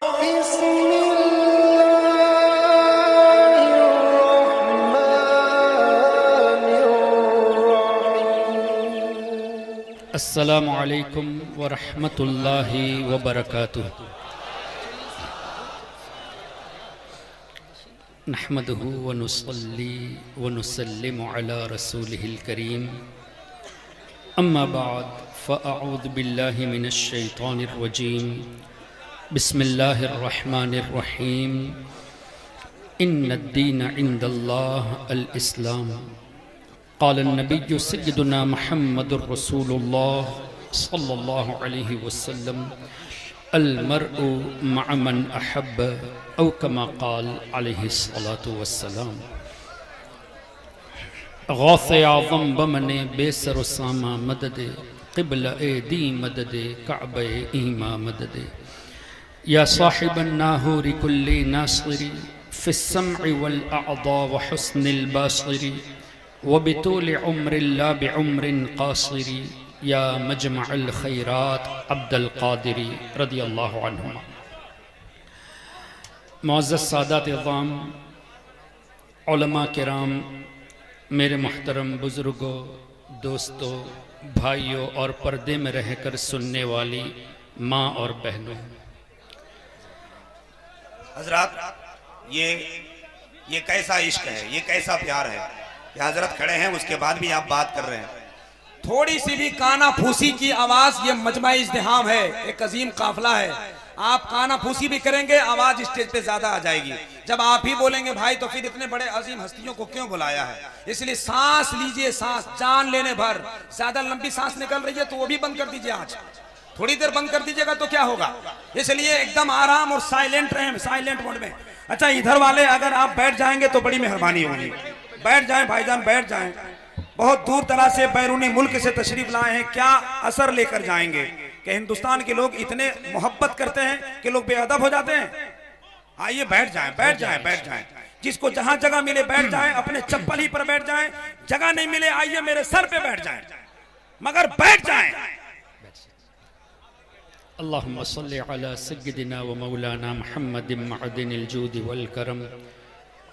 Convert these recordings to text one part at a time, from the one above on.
अस्सलामु अलैकुम व रहमतुल्लाहि व बरकातुहू। नहमदुहु व नुसल्ली व नुसल्लिमु अला रसूलिहिल करीम। अम्मा बाद फ़अऊज़ु बिल्लाहि मिनश शैतानिर रजीम। बिस्मिल्लाहिर रहमानिर रहीम। इन्नद्दीन इंदल्लाह अल इस्लाम। क़ाल नबिय्यु सय्यदुना मुहम्मदुर रसूलुल्लाह सल्लल्लाहु अलैहि वसल्लम अल मर्उ मअ मन अहब्ब औ कमा क़ाल अलैहि सलातु वस्सलाम। गौसे आज़म बमने बेसर सामा मददे क़िबला ए दी मददे कअबे ईमा मददे या साहिबन नाहूरि कुल्ली नासिरी फ़िस्सम्इ वल अअज़ा व हुस्निल बासिरी व बितूल उम्रिल्ला बिउम्रिन क़ासिरी या मजमअल खैरात अब्दुल क़ादिरी रदियल्लाहु अन्हुमा। मुअज़्ज़ज़ सादात इज़्ज़ाम, उलमा किराम, मेरे मुहतरम बुज़ुर्गों, दोस्तों, भाइयों और पर्दे में रहकर सुनने वाली माँ और बहनों, हजरत ये कैसा इश्क है, ये कैसा प्यार है। ये हजरत खड़े हैं, उसके बाद भी आप बात कर रहे हैं। थोड़ी सी भी काना फूसी की आवाज, ये मजमा इज़्तिहाम है, एक अजीम काफिला है। आप काना फूसी भी करेंगे, आवाज स्टेज पे ज्यादा आ जाएगी। जब आप ही बोलेंगे भाई, तो फिर इतने बड़े अजीम हस्तियों को क्यों बुलाया है। इसलिए सांस लीजिए, सांस जान लेने भर। ज्यादा लंबी सांस निकल रही है तो वो भी बंद कर दीजिए। आज थोड़ी देर बंद कर दीजिएगा तो क्या होगा। इसलिए एकदम आराम और साइलेंट रहें, साइलेंट मोड में। अच्छा, इधर वाले अगर आप बैठ जाएंगे तो बड़ी मेहरबानी होगी। बैठ जाएं भाईजान, बैठ जाएं। बहुत दूर दराज से बैरूनी मुल्क से तशरीफ लाए हैं, क्या असर लेकर जाएंगे कि हिंदुस्तान के लोग इतने मोहब्बत करते हैं कि लोग बेअदब हो जाते हैं। आइए बैठ जाएं, बैठ जाएं, बैठ जाएं। जिसको जहां जगह मिले बैठ जाएं, अपने चप्पल ही पर बैठ जाएं। जगह नहीं मिले आइए मेरे सर पे बैठ जाएं, मगर बैठ जाएं। अल्लाहुम्मा सल्लि अला सय्यिदिना व मौलाना मुहम्मदिन मअदिनिल जूदि वल करम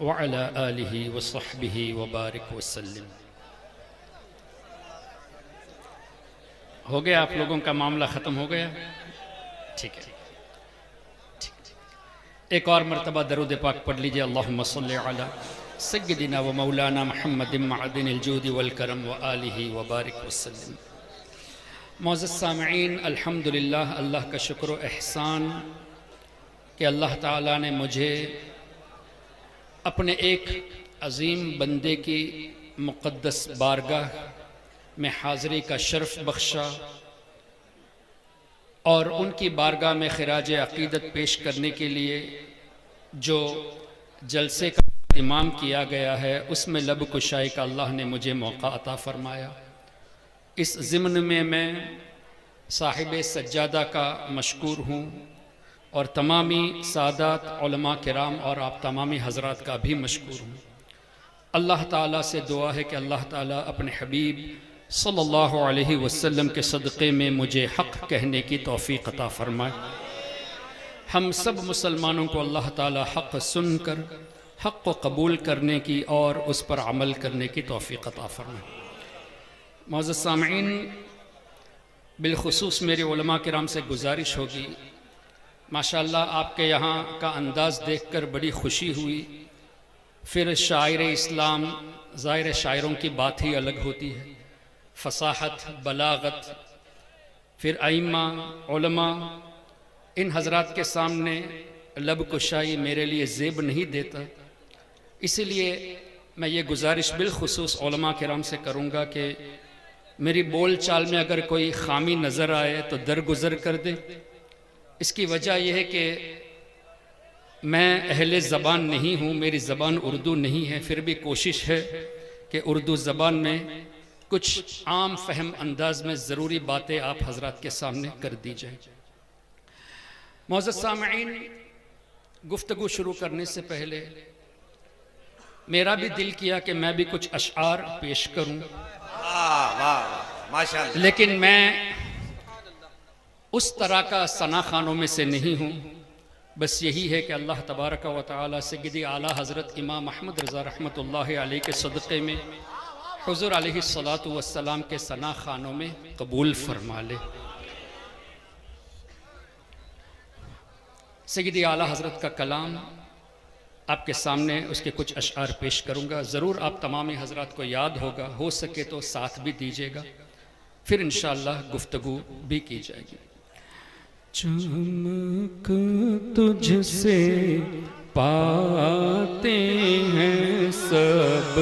व अला आलिहि व सहबिहि व बारिक वसल्लम। हो गया, आप लोगों का मामला ख़त्म हो गया? ठीक है, एक और मरतबा दरूद पाक पढ़ लीजिए। अल्लाहुम्मा सल्लि अला सय्यिदिना व मौलाना मुहम्मदिन मअदिनिल जूदि वल करम व आलिहि व बारिक वसल्लम। मुअज़्ज़ज़ सामिईन, अल्हम्दुलिल्लाह, अल्लाह का शुक्र व एहसान कि अल्लाह ताला ने मुझे अपने एक अज़ीम बंदे की मुक़द्दस बारगाह में हाज़िरी का शर्फ़ बख्शा और उनकी बारगाह में ख़िराज अक़ीदत पेश करने के लिए जो जलसे का इमाम किया गया है, उसमें लब कुशाई का अल्लाह ने मुझे मौका अता फ़रमाया। इस ज़िम्न में मैं साहिब सज्जादा का मशकूर हूँ और तमामी सादात उलमा किराम और आप तमामी हज़रात का भी मशकूर हूँ। अल्लाह ताला से दुआ है कि अल्लाह ताला अपने हबीब सल्लल्लाहु अलैहि वसल्लम के सदक़े में मुझे हक़ कहने की तौफ़ीक़ अता फ़रमाए। हम सब मुसलमानों को अल्लाह ताला हक़ सुनकर हक़ को कबूल करने की और उस पर अमल करने की तौफ़ीक़ अता फ़रमाए। मुअज़्ज़ज़ सामिईन, बिलख़ुसूस मेरे उलमा किराम से गुजारिश होगी, माशाअल्लाह आपके यहाँ का अंदाज़ देखकर बड़ी खुशी हुई। फिर शायर इस्लाम, ज़ाहिर शायरों की बात ही अलग होती है, फसाहत, बलागत। फिर आइम्मा, उलमा, इन हज़रात के सामने लब कुशाई मेरे लिए ज़ेब नहीं देता। इसलिए मैं ये गुजारिश बिलख़ुसूस उलमा किराम से करूँगा कि मेरी बोल चाल में अगर कोई खामी नज़र आए तो दरगुज़र कर दे। इसकी वजह यह है कि मैं अहले ज़बान नहीं हूँ, मेरी ज़बान उर्दू नहीं है। फिर भी कोशिश है कि उर्दू ज़बान में कुछ आम फहम अंदाज में ज़रूरी बातें आप हज़रात के सामने कर दी जाए। मुअज़्ज़ज़ सामिईन, गुफ्तगू शुरू करने से पहले मेरा भी दिल किया कि मैं भी कुछ अशआर पेश करूं, माशाअल्लाह। लेकिन मैं उस तरह का सना खानों में से नहीं हूं बस यही है कि अल्लाह तबारक व तआला सय्यदी आला हज़रत इमाम अहमद रज़ा रहमतुल्लाहि अलैहि के सदक़े में हुज़ूर अलैहिस्सलातु वस्सलाम के सना खानों में कबूल फरमा ले। सय्यदी आला हज़रत का कलाम आपके सामने उसके कुछ अशआर पेश करूँगा। ज़रूर आप तमामी हज़रात को याद होगा, हो सके तो साथ भी दीजिएगा, फिर इंशाअल्लाह गुफ्तगू भी की जाएगी। चमक तुझसे पाते हैं सब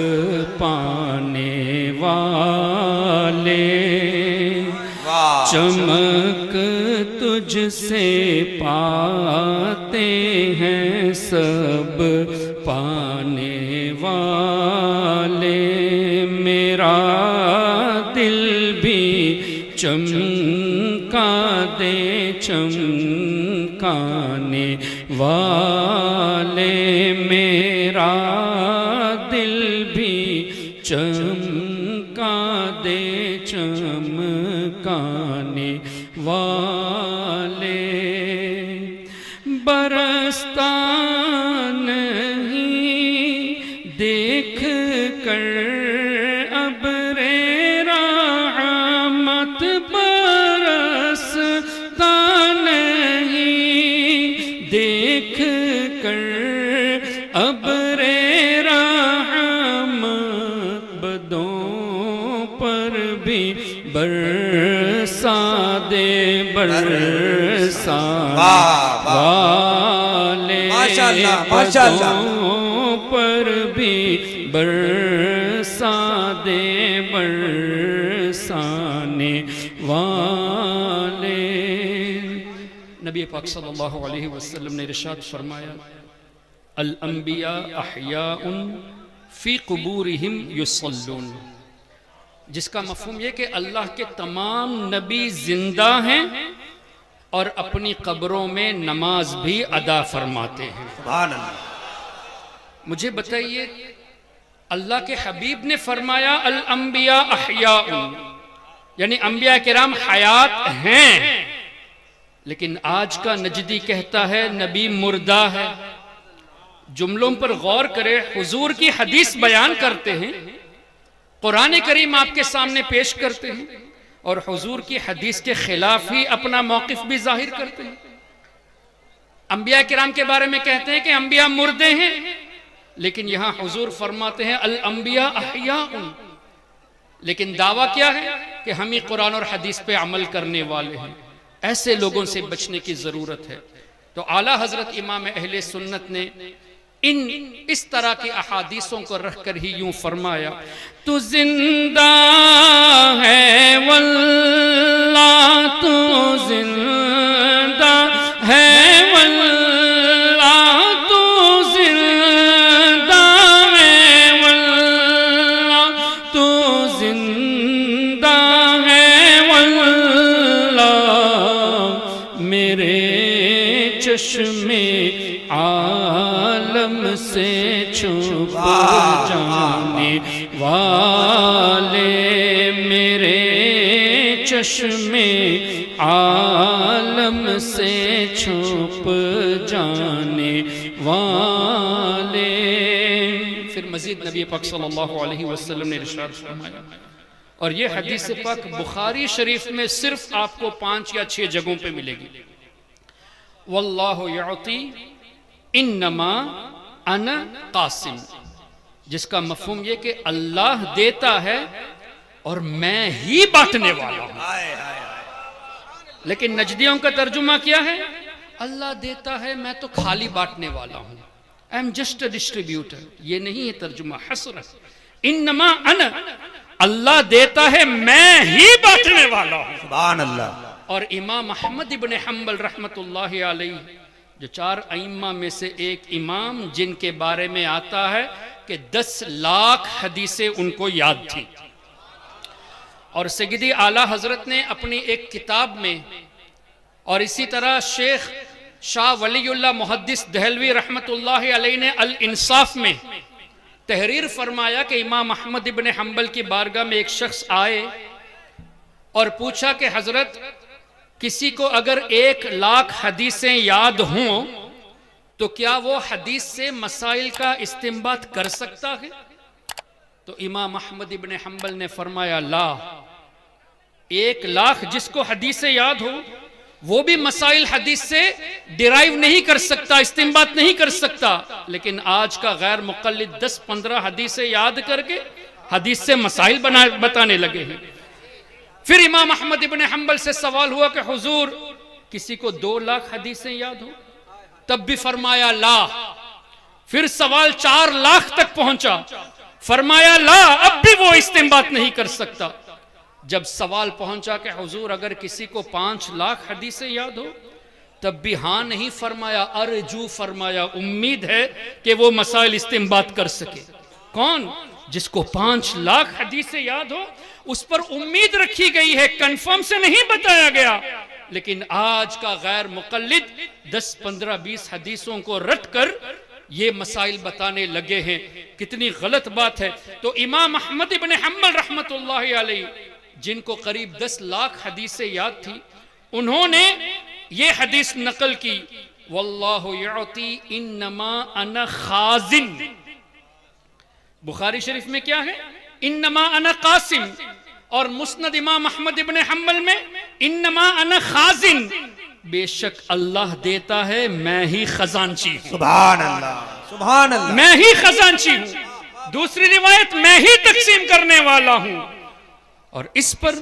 पाने वाले, चमक तुझसे पाते हैं सब पाने वाले, मेरा दिल भी चमका दे चमकाने वाले, मेरा दिल भी चमका दे चमकाने वाले। बरसता नहीं देख कर अब्रे रहमत, बरसता नहीं देख कर अब्रे रहमत, बदों पर भी बरसा दे बरसा वाले, माशाअल्लाह माशाअल्लाह, बदों पर भी बरसा दे बरसाने वाले। नबी पाक सल्लल्लाहु अलैहि वसल्लम ने इरशाद फरमाया, अल अंबिया अहयाउन फी कुबूरिहिम युसल्लून, जिसका मफहूम यह कि अल्लाह के तमाम नबी जिंदा हैं और अपनी कब्रों में नमाज भी अदा फरमाते हैं। सुभान अल्लाह। मुझे बताइए, अल्लाह के हबीब ने फरमाया अल अंबिया अहयाउन, यानी अंबिया किराम हयात हैं, लेकिन आज का नजदी कहता है नबी मुर्दा है। जुमलों पर गौर करें, हुजूर की हदीस बयान करते हैं, कुरान करीम आपके सामने पेश करते हैं और हुजूर की हदीस के खिलाफ ही अपना मौकिफ भी जाहिर करते हैं। अंबिया किराम के बारे में कहते हैं कि अंबिया मुर्दे हैं, लेकिन यहां हुजूर फरमाते हैं अल अंबिया अहयाउन, लेकिन दावा क्या है कि हम ही कुरान और हदीस पे अमल करने वाले हैं। ऐसे लोगों से बचने की जरूरत है। तो आला हजरत इमाम अहले सुन्नत ने इस तरह की अहादीसों को रखकर ही यूं फरमाया, तू जिंदा है वल्लाह, तू जिंदा है वल्लाह, तू जिंदा है वल्लाह, तू जिंदा है वल्लाह, मेरे चश्मे आलम से छुप जाने वाले, मेरे चश्मे आलम से छुप जाने वाले। फिर मजीद नबी पाक सल्लल्लाहु अलैहि वसल्लम ने इरशाद फरमाया, और ये हदीस पाक बुखारी शरीफ में सिर्फ आपको 5 या 6 जगहों पे मिलेगी। वल्लाहु युती इन्नमा अना कासिम, जिसका मफहूम ये कि अल्लाह देता है और मैं ही बांटने वाला हूं। लेकिन नजदियों का तर्जुमा क्या है? अल्लाह देता है, मैं तो खाली बांटने वाला हूं, I am just a distributor. ये नहीं है तर्जुमा, हसर। इन्नमा अना, अल्लाह देता है, मैं ही बांटने वाला हूं। सुभान अल्लाह। और इमाम अहमद इब्न हम्बल रहमतुल्लाहि अलैहि, जो 4 अइम्मा में से एक इमाम, जिनके बारे में आता है कि 10 लाख हदीसें उनको याद थी। और सय्यदी आला हजरत ने अपनी एक किताब में, और इसी तरह शेख शाह वलीउल्लाह मुहद्दिस दहलवी रहमतुल्लाहि अलैहि ने अल इंसाफ में तहरीर फरमाया कि इमाम अहमद इब्न हम्बल की बारगाह में एक शख्स आए और पूछा कि हजरत, किसी को अगर 1 लाख हदीसें याद हों तो क्या वो हदीस से मसाइल का इस्तिंबात कर सकता है? तो इमाम अहमद इब्न हंबल ने फरमाया ला, 1,00,000 जिसको हदीस से याद हो वो भी मसाइल हदीस से डिराइव नहीं कर सकता, इस्तिंबात नहीं कर सकता। लेकिन आज का गैर मुक़ल्लिद 10-15 हदीसें याद करके हदीस से मसाइल बताने लगे हैं। फिर इमाम अहमद इब्न हंबल से सवाल हुआ कि हुजूर किसी को 2,00,000 हदीसें याद हो? तब भी फरमाया ला। फिर सवाल 4,00,000 तक पहुंचा, फरमाया ला, अब भी वो इस्तिंबात नहीं कर सकता। जब सवाल पहुंचा कि हुजूर अगर किसी को 5,00,000 हदीसें याद हो, तब भी हां नहीं फरमाया, अर्जू फरमाया, उम्मीद है कि वो मसाइल इस्तिंबात कर सके। कौन? जिसको 5,00,000 हदीसें याद हो, उस पर उम्मीद रखी गई है, कंफर्म से नहीं बताया गया। लेकिन आज का गैर मुक़ल्लिद 10, 15, 20 हदीसों को रट कर ये मसाइल बताने लगे हैं। कितनी गलत बात है। तो इमाम अहमद इब्न हंबल रहमतुल्लाहि अलैहि, जिनको करीब 10,00,000 हदीसें याद थी, उन्होंने ये हदीस नकल की, वल्लाहु युअती इन्नमा अना खाजिन। बुखारी शरीफ में क्या है? इन्नमा अना कासिम। और मुस्नद इमाम अहमद इब्न हंबल में इन्नमा अना खाजिन, बेशक अल्लाह देता है, मैं ही खजांची हूं। सुभान अल्लाह, सुभान अल्लाह। मैं ही खजांची हूं। दूसरी रिवायत, मैं ही तकसीम करने वाला हूं। और इस पर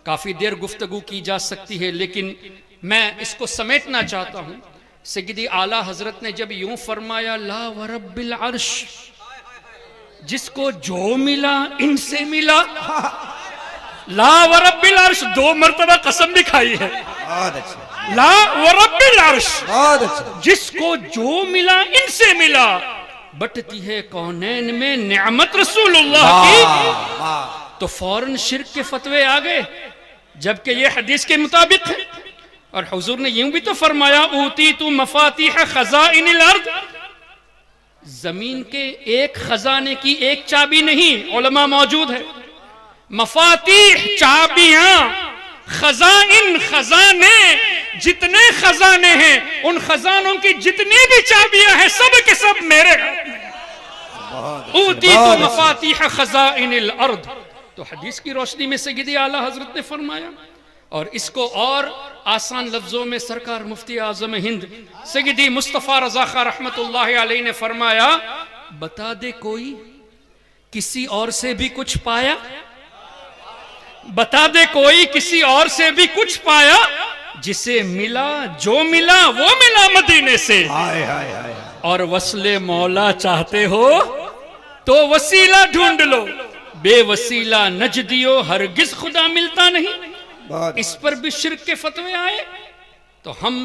काफी देर गुफ्तगू की जा सकती है, लेकिन मैं इसको समेटना चाहता हूं। सय्यदी आला हजरत ने जब यूं फरमाया ला व रब्बिल अर्श, जिसको जो मिला इनसे मिला, ला व रब्बिल अर्श 2 मरतबा कसम दिखाई है। बहुत अच्छा, ला व रब्बिल अर्श, बहुत अच्छा। जिसको जो मिला इनसे मिला। बटती है कौनैन में नेमत रसूलुल्लाह की, तो फौरन शिर्क के फतवे आ गए, जबकि ये हदीस के मुताबिक है। और हुजूर ने यूं भी तो फरमाया, ऊती तू मफातीह खज़ाइनिल अर्द, जमीन के एक खजाने की एक चाबी नहीं, उलमा मौजूद है। मफातीह चाबियां, खजाइन खजाने, जितने खजाने हैं उन खजानों की जितनी भी चाबियां हैं सब के सब मेरे। ऊती तू मफातीह खज़ाइनिल अर्द, तो हदीस की रोशनी में सय्यदी आला हजरत ने फरमाया। और इसको और आसान लफ्जों में सरकार मुफ्ती आजम हिंद सय्यदी मुस्तफ़ा रज़ा खां रहमतुल्लाहि अलैहि ने फरमाया, बता दे कोई किसी और से भी कुछ पाया, बता दे कोई किसी और से भी कुछ पाया, जिसे मिला जो मिला वो मिला मदीने से। हाय हाय हाय। और वस्ले मौला चाहते हो तो वसीला ढूंढ लो, बेवसीला नजदियो हरगिज खुदा मिलता नहीं। इस पर भी शिर्क के फतवे आए, तो हम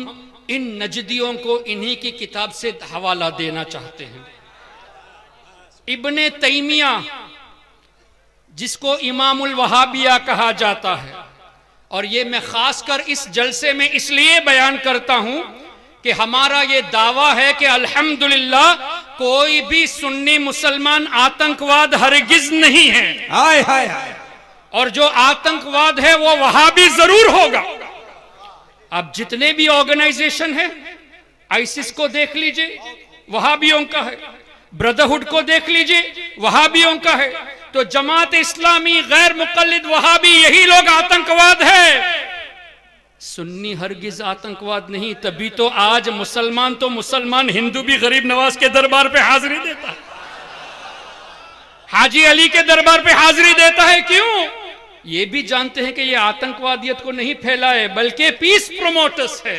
इन नजदियों को इन्हीं की किताब से हवाला देना चाहते हैं। इब्ने तैमिया, जिसको इमामुल वहाबिया कहा जाता है, और ये मैं खासकर इस जलसे में इसलिए बयान करता हूं कि हमारा ये दावा है कि अल्हम्दुलिल्लाह कोई भी सुन्नी मुसलमान आतंकवाद हरगिज नहीं है। हाय हाय हाय। और जो आतंकवाद है वो वहाबी जरूर होगा। अब जितने भी ऑर्गेनाइजेशन है, आईसिस को देख लीजिए, वहाबियों का है। ब्रदरहुड को देख लीजिए, वहाबियों का है। तो जमात इस्लामी, गैर मुक़ल्लिद वहाबी, यही लोग आतंकवाद है। सुन्नी हरगिज आतंकवाद नहीं। तभी तो आज मुसलमान तो मुसलमान, हिंदू भी गरीब नवाज के दरबार पे हाजिरी देता है, हाजी अली के दरबार पे हाजिरी देता है। क्यों? ये भी जानते हैं कि ये आतंकवादियत को नहीं फैलाए, बल्कि पीस प्रोमोटर्स है।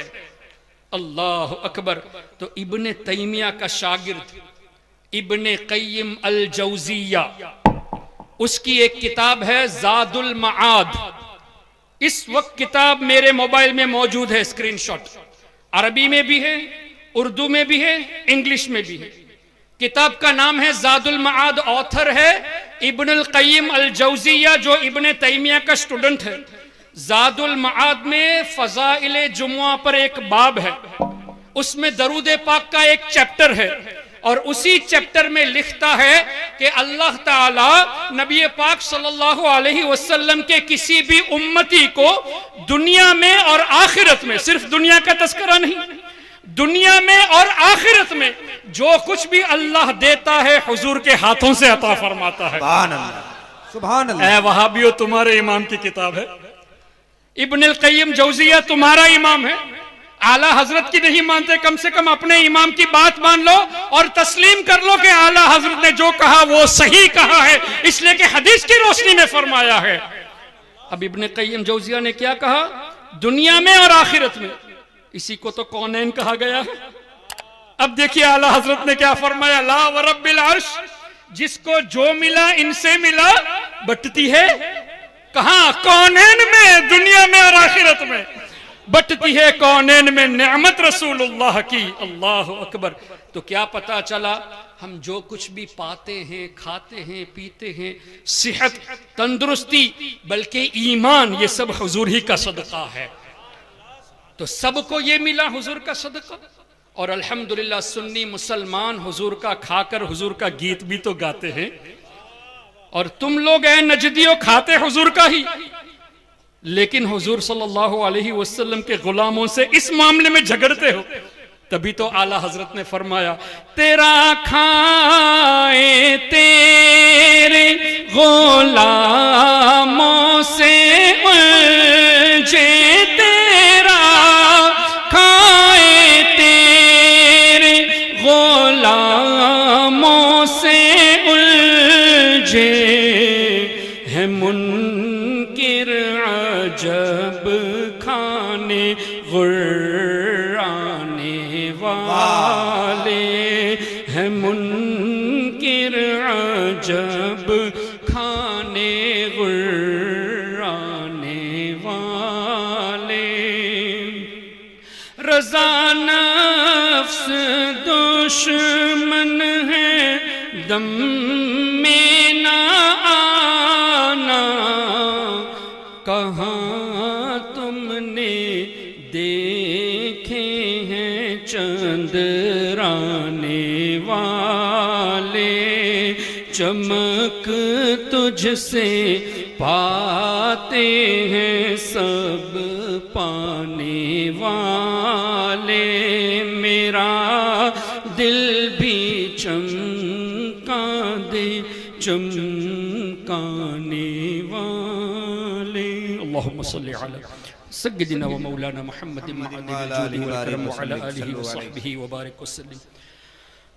अल्लाह अकबर। तो इब्ने तैमिया का शागिर्द इब्ने क़य्यिम अल जौज़िया, उसकी एक किताब है ज़ादुल मआद। इस वक्त किताब मेरे मोबाइल में मौजूद है, स्क्रीनशॉट। अरबी में भी है, उर्दू में भी है, इंग्लिश में भी है। किताब का नाम है ज़ादुल मआद। ऑथर है इब्नुल क़य्यिम अल जौज़िया, जो इब्ने तैमिया का स्टूडेंट है। ज़ादुल मआद में फ़ज़ाइल जुमुआ पर एक बाब है, उसमें दरूद पाक का एक चैप्टर है। और उसी चैप्टर में लिखता है कि अल्लाह ताला नबी पाक सल्लल्लाहु अलैहि वसल्लम के किसी भी उम्मती को दुनिया में और आखिरत में, सिर्फ दुनिया का तस्करा नहीं, दुनिया में और आखिरत में जो कुछ भी अल्लाह देता है हुजूर के हाथों से अता फरमाता है। सुभान अल्लाह, सुभान अल्लाह। ऐ वहाबियो, तुम्हारे इमाम की किताब है। इब्न अल क़य्यिम जौज़िया तुम्हारा इमाम है। आला हजरत की नहीं मानते, कम से कम अपने इमाम की बात मान लो और तस्लीम कर लो कि आला हजरत ने जो कहा वो सही कहा है, इसलिए कि हदीस की रोशनी में फरमाया है। अब इब्न क़य्यिम जौज़िया ने क्या कहा? दुनिया में और आखिरत में। इसी को तो कौनैन कहा गया है। अब देखिए आला हजरत ने क्या फरमाया, ला व रब्बिल अर्श, जिसको जो मिला इनसे मिला, बटती है कहां? कौनैन में, दुनिया में और आखिरत में बटती है कौनैन में नेमत रसूलुल्लाह की। अल्लाह अकबर। तो क्या पता चला, हम जो कुछ भी पाते हैं, खाते हैं, पीते हैं, सेहत, तंदुरुस्ती, बल्कि ईमान, ये सब हुजूर ही का सदका है। तो सबको ये मिला हुजूर का सदका। और अल्हम्दुलिल्लाह सुन्नी मुसलमान हुजूर का खाकर हुजूर का गीत भी तो गाते हैं। और तुम लोग हैं नजदियों, खाते हुजूर का ही, लेकिन हुजूर सल्लल्लाहु अलैहि वसल्लम के गुलामों से इस मामले में झगड़ते हो। तभी तो आला हजरत ने फरमाया, तेरा खाए तेरे गुलामों से उलझे, तेरा खाए तेरे गुलामों से उलझे है मुनकिर अजब खाने गुर्राने वाले, है मुनकिर अजब खाने गुर्राने वाले। रज़ा नफ्स दुश्मन है दम में ना आना, कहाँ तुमने देखे हैं चंद्राने वाले, चमक तुझसे पाते हैं सब पाने वाले, मेरा दिल भी चमका दे चमकाने वाले। अल्लाहुम्मा सल्ली अला सय्यिदिना व मौलाना मुहम्मदिन व अला आलिहि व सहबिहि व बारिक वसल्लम।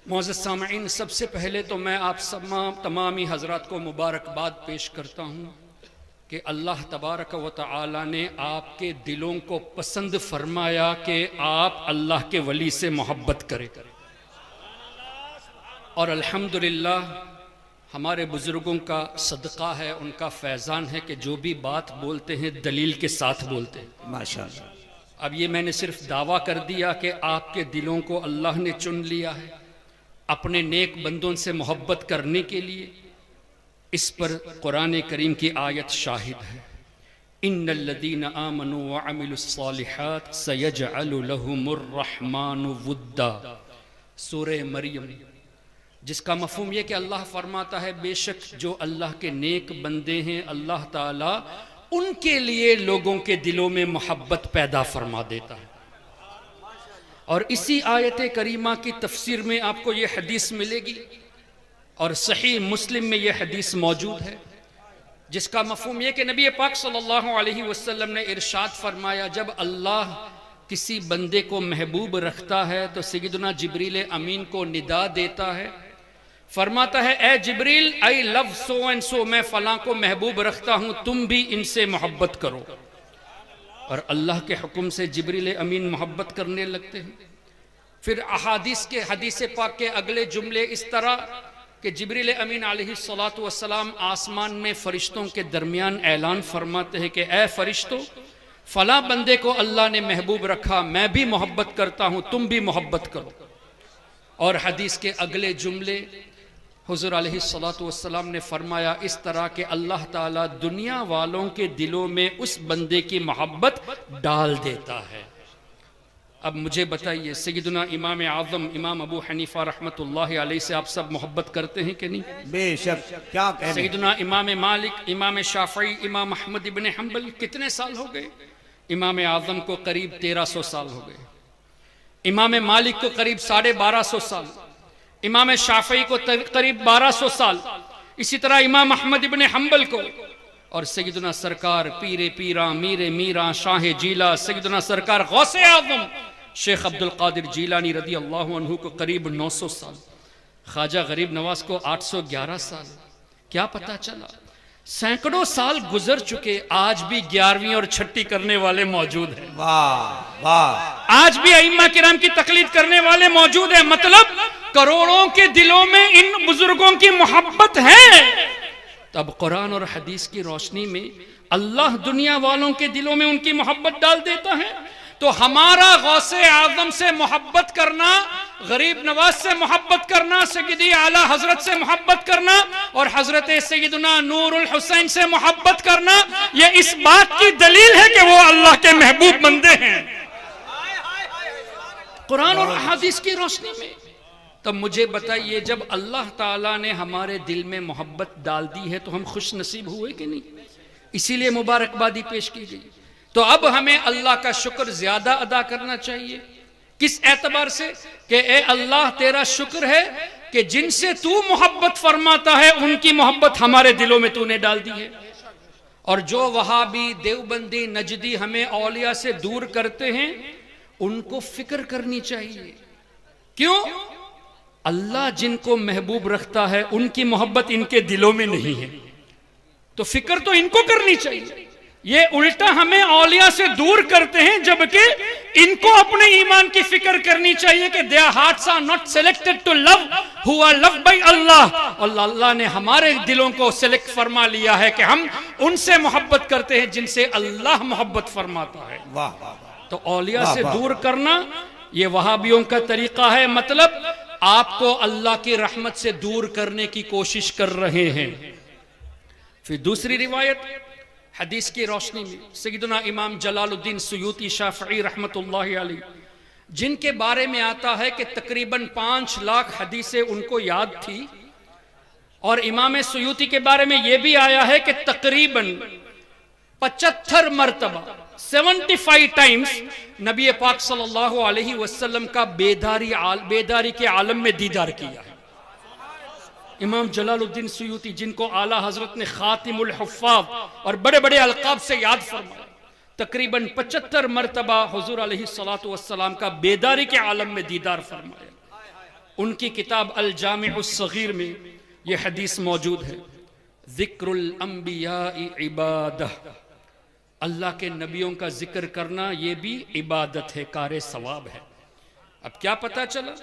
मुअज़्ज़ज़ सामईन, सबसे पहले तो मैं आप तमाम ही हज़रात को मुबारकबाद पेश करता हूँ कि अल्लाह तबारक व तआला ने आपके दिलों को पसंद फरमाया कि आप अल्लाह के वली से मोहब्बत करें। और अल्हम्दुलिल्लाह हमारे बुज़ुर्गों का सदका है, उनका फैज़ान है कि जो भी बात बोलते हैं दलील के साथ बोलते हैं। माशाअल्लाह। अब ये मैंने सिर्फ दावा कर दिया कि आपके दिलों को अल्लाह ने चुन लिया है अपने नेक बंदों से मोहब्बत करने के लिए। इस पर कुरान करीम की आयत शाहिद है, इन्नल्लज़ीना आमनू व अमिलुस्सालिहात सयजअलु लहुमुर रहमानु वुद्दा। सूरह मरियम, जिसका मफ़हूम यह कि अल्लाह फरमाता है बेशक जो अल्लाह के नेक बंदे हैं अल्लाह ताला उनके लिए लोगों के दिलों में मोहब्बत पैदा फरमा देता है। और इसी आयत करीमा की तफसीर में आपको ये हदीस मिलेगी और सही मुस्लिम में यह हदीस मौजूद है, जिसका मफ़हूम यह कि नबी पाक सल्लल्लाहु अलैहि वसल्लम ने इरशाद फरमाया, जब अल्लाह किसी बंदे को महबूब रखता है तो सय्यदुना जिब्रील अमीन को निदा देता है, फरमाता है ए जिब्रील I love so and so, मैं फलां को महबूब रखता हूं, तुम भी इनसे मोहब्बत करो। और अल्लाह के हुक्म से जिब्रील अमीन मोहब्बत करने लगते हैं। फिर हदीस पाक के अगले जुमले इस तरह कि जिब्रील अमीन अलैहिस्सलातु वस्सलाम आसमान में फरिश्तों के दरमियान ऐलान फरमाते हैं कि ए फरिश्तों, फला बंदे को अल्लाह ने महबूब रखा, मैं भी मोहब्बत करता हूं, तुम भी मोहब्बत करो। और हदीस के अगले जुमले हुजूर अलैहिस्सलातु वस्सलाम ने फरमाया इस तरह के अल्लाह ताला दुनिया वालों के दिलों में उस बंदे की मोहब्बत डाल देता है। अब मुझे बताइए, सय्यदुना इमाम आज़म इमाम अबू हनीफा रहमतुल्लाहि अलैहि से आप सब मोहब्बत करते हैं कि नहीं? बेशक, क्या कहने। सय्यदुना इमाम मालिक, इमाम शाफ़ई, इमाम अहमद इब्न हंबल कितने साल हो गए? इमाम आज़म को करीब 1300 साल हो गए। इमाम मालिक को करीब 1250 साल, इमाम शाफी को करीब 1200 साल, इसी तरह इमाम अहमद इब्न हम्बल को, और सैयदना सरकार पीरे पीरा मीरे मीरा शाह जीला सैयदना सरकार गौसे आज़म शेख अब्दुल कादिर जीलानी रदी अल्लाह अन्हु को करीब 900 साल, ख्वाजा गरीब नवाज को 811 साल। क्या पता चला? सैकड़ों साल गुजर चुके, आज भी 11वीं और छठी करने वाले मौजूद हैं। वाह वाह। आज भी अइम्मा किराम की तकलीद करने वाले मौजूद हैं। मतलब करोड़ों के दिलों में इन बुजुर्गों की मोहब्बत है। तब कुरान और हदीस की रोशनी में अल्लाह दुनिया वालों के दिलों में उनकी मोहब्बत डाल देता है। तो हमारा गौसे आजम से मोहब्बत करना, गरीब नवाज से मोहब्बत करना, सैयदी आला हजरत से मोहब्बत करना और हजरत सैयदना नूरुल हुसैन से मोहब्बत करना, यह इस बात की दलील है कि वो अल्लाह के महबूब बंदे हैं कुरान और हदीस की रोशनी में। तब मुझे बताइए, जब अल्लाह ताला ने हमारे दिल में मोहब्बत डाल दी है तो हम खुश नसीब हुए कि नहीं? इसीलिए मुबारकबादी पेश की गई। तो अब हमें अल्लाह का शुक्र ज्यादा अदा करना चाहिए। किस एतबार से? कि ए अल्लाह, तेरा शुक्र है कि जिनसे तू मोहब्बत फरमाता है उनकी मोहब्बत हमारे दिलों में तूने डाल दी है। और जो वहाबी देवबंदी नजदी हमें औलिया से दूर करते हैं, उनको फिक्र करनी चाहिए। क्यों? अल्लाह जिनको महबूब रखता है उनकी मोहब्बत इनके दिलों में नहीं है, तो फिक्र तो इनको करनी चाहिए। ये उल्टा हमें औलिया से दूर करते हैं, जबकि इनको अपने ईमान की फिक्र करनी चाहिए कि their hearts are not selected to love who are loved by Allah. और अल्लाह ने हमारे दिलों को सिलेक्ट फरमा लिया है कि हम उनसे मोहब्बत करते हैं जिनसे अल्लाह मोहब्बत फरमाता है। वाह वाह। तो औलिया से दूर करना ये वहाबियों का तरीका है। मतलब आपको अल्लाह की रहमत से दूर करने की कोशिश कर रहे हैं। फिर दूसरी रिवायत हदीस की रोशनी में सैयदना इमाम जलालुद्दीन सुयूती शाफई रहमतुल्लाहि अलैह, जिनके बारे में आता है कि तकरीबन 5 लाख हदीसें उनको याद थी, और इमाम सुयूती के बारे में यह भी आया है कि तकरीबन 75 मरतबा 75 टाइम्स नबी पाक सल्लल्लाहु अलैहि वसल्लम का बेदारी के आलम में दीदार किया है। इमाम जलालुद्दीन सुयूती, जिनको आला हजरत ने खातिमुल हुफ्फाज और बड़े बड़े अलकाब से याद फरमाया, तकरीबन 75 मरतबा हुजूर अलैहि सलातु वस्सलाम का बेदारी के आलम में दीदार फरमाया। उनकी किताब अल जामिउस सगीर में यह हदीस मौजूद है, जिक्रुल अंबियाई इबादह, अल्लाह के नबियों का जिक्र करना यह भी इबादत है, कार सवाब है। अब क्या पता चला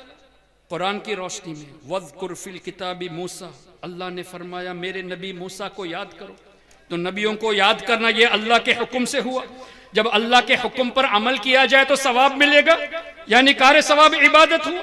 कुरान की रोशनी में? वज़्कुर फिल किताबी मूसा, अल्लाह ने फरमाया मेरे नबी मूसा को याद करो। तो नबियों को याद करना ये अल्लाह के हुक्म से हुआ। जब अल्लाह के हुक्म पर अमल किया जाए तो सवाब मिलेगा, यानी कार सवाब इबादत हुआ।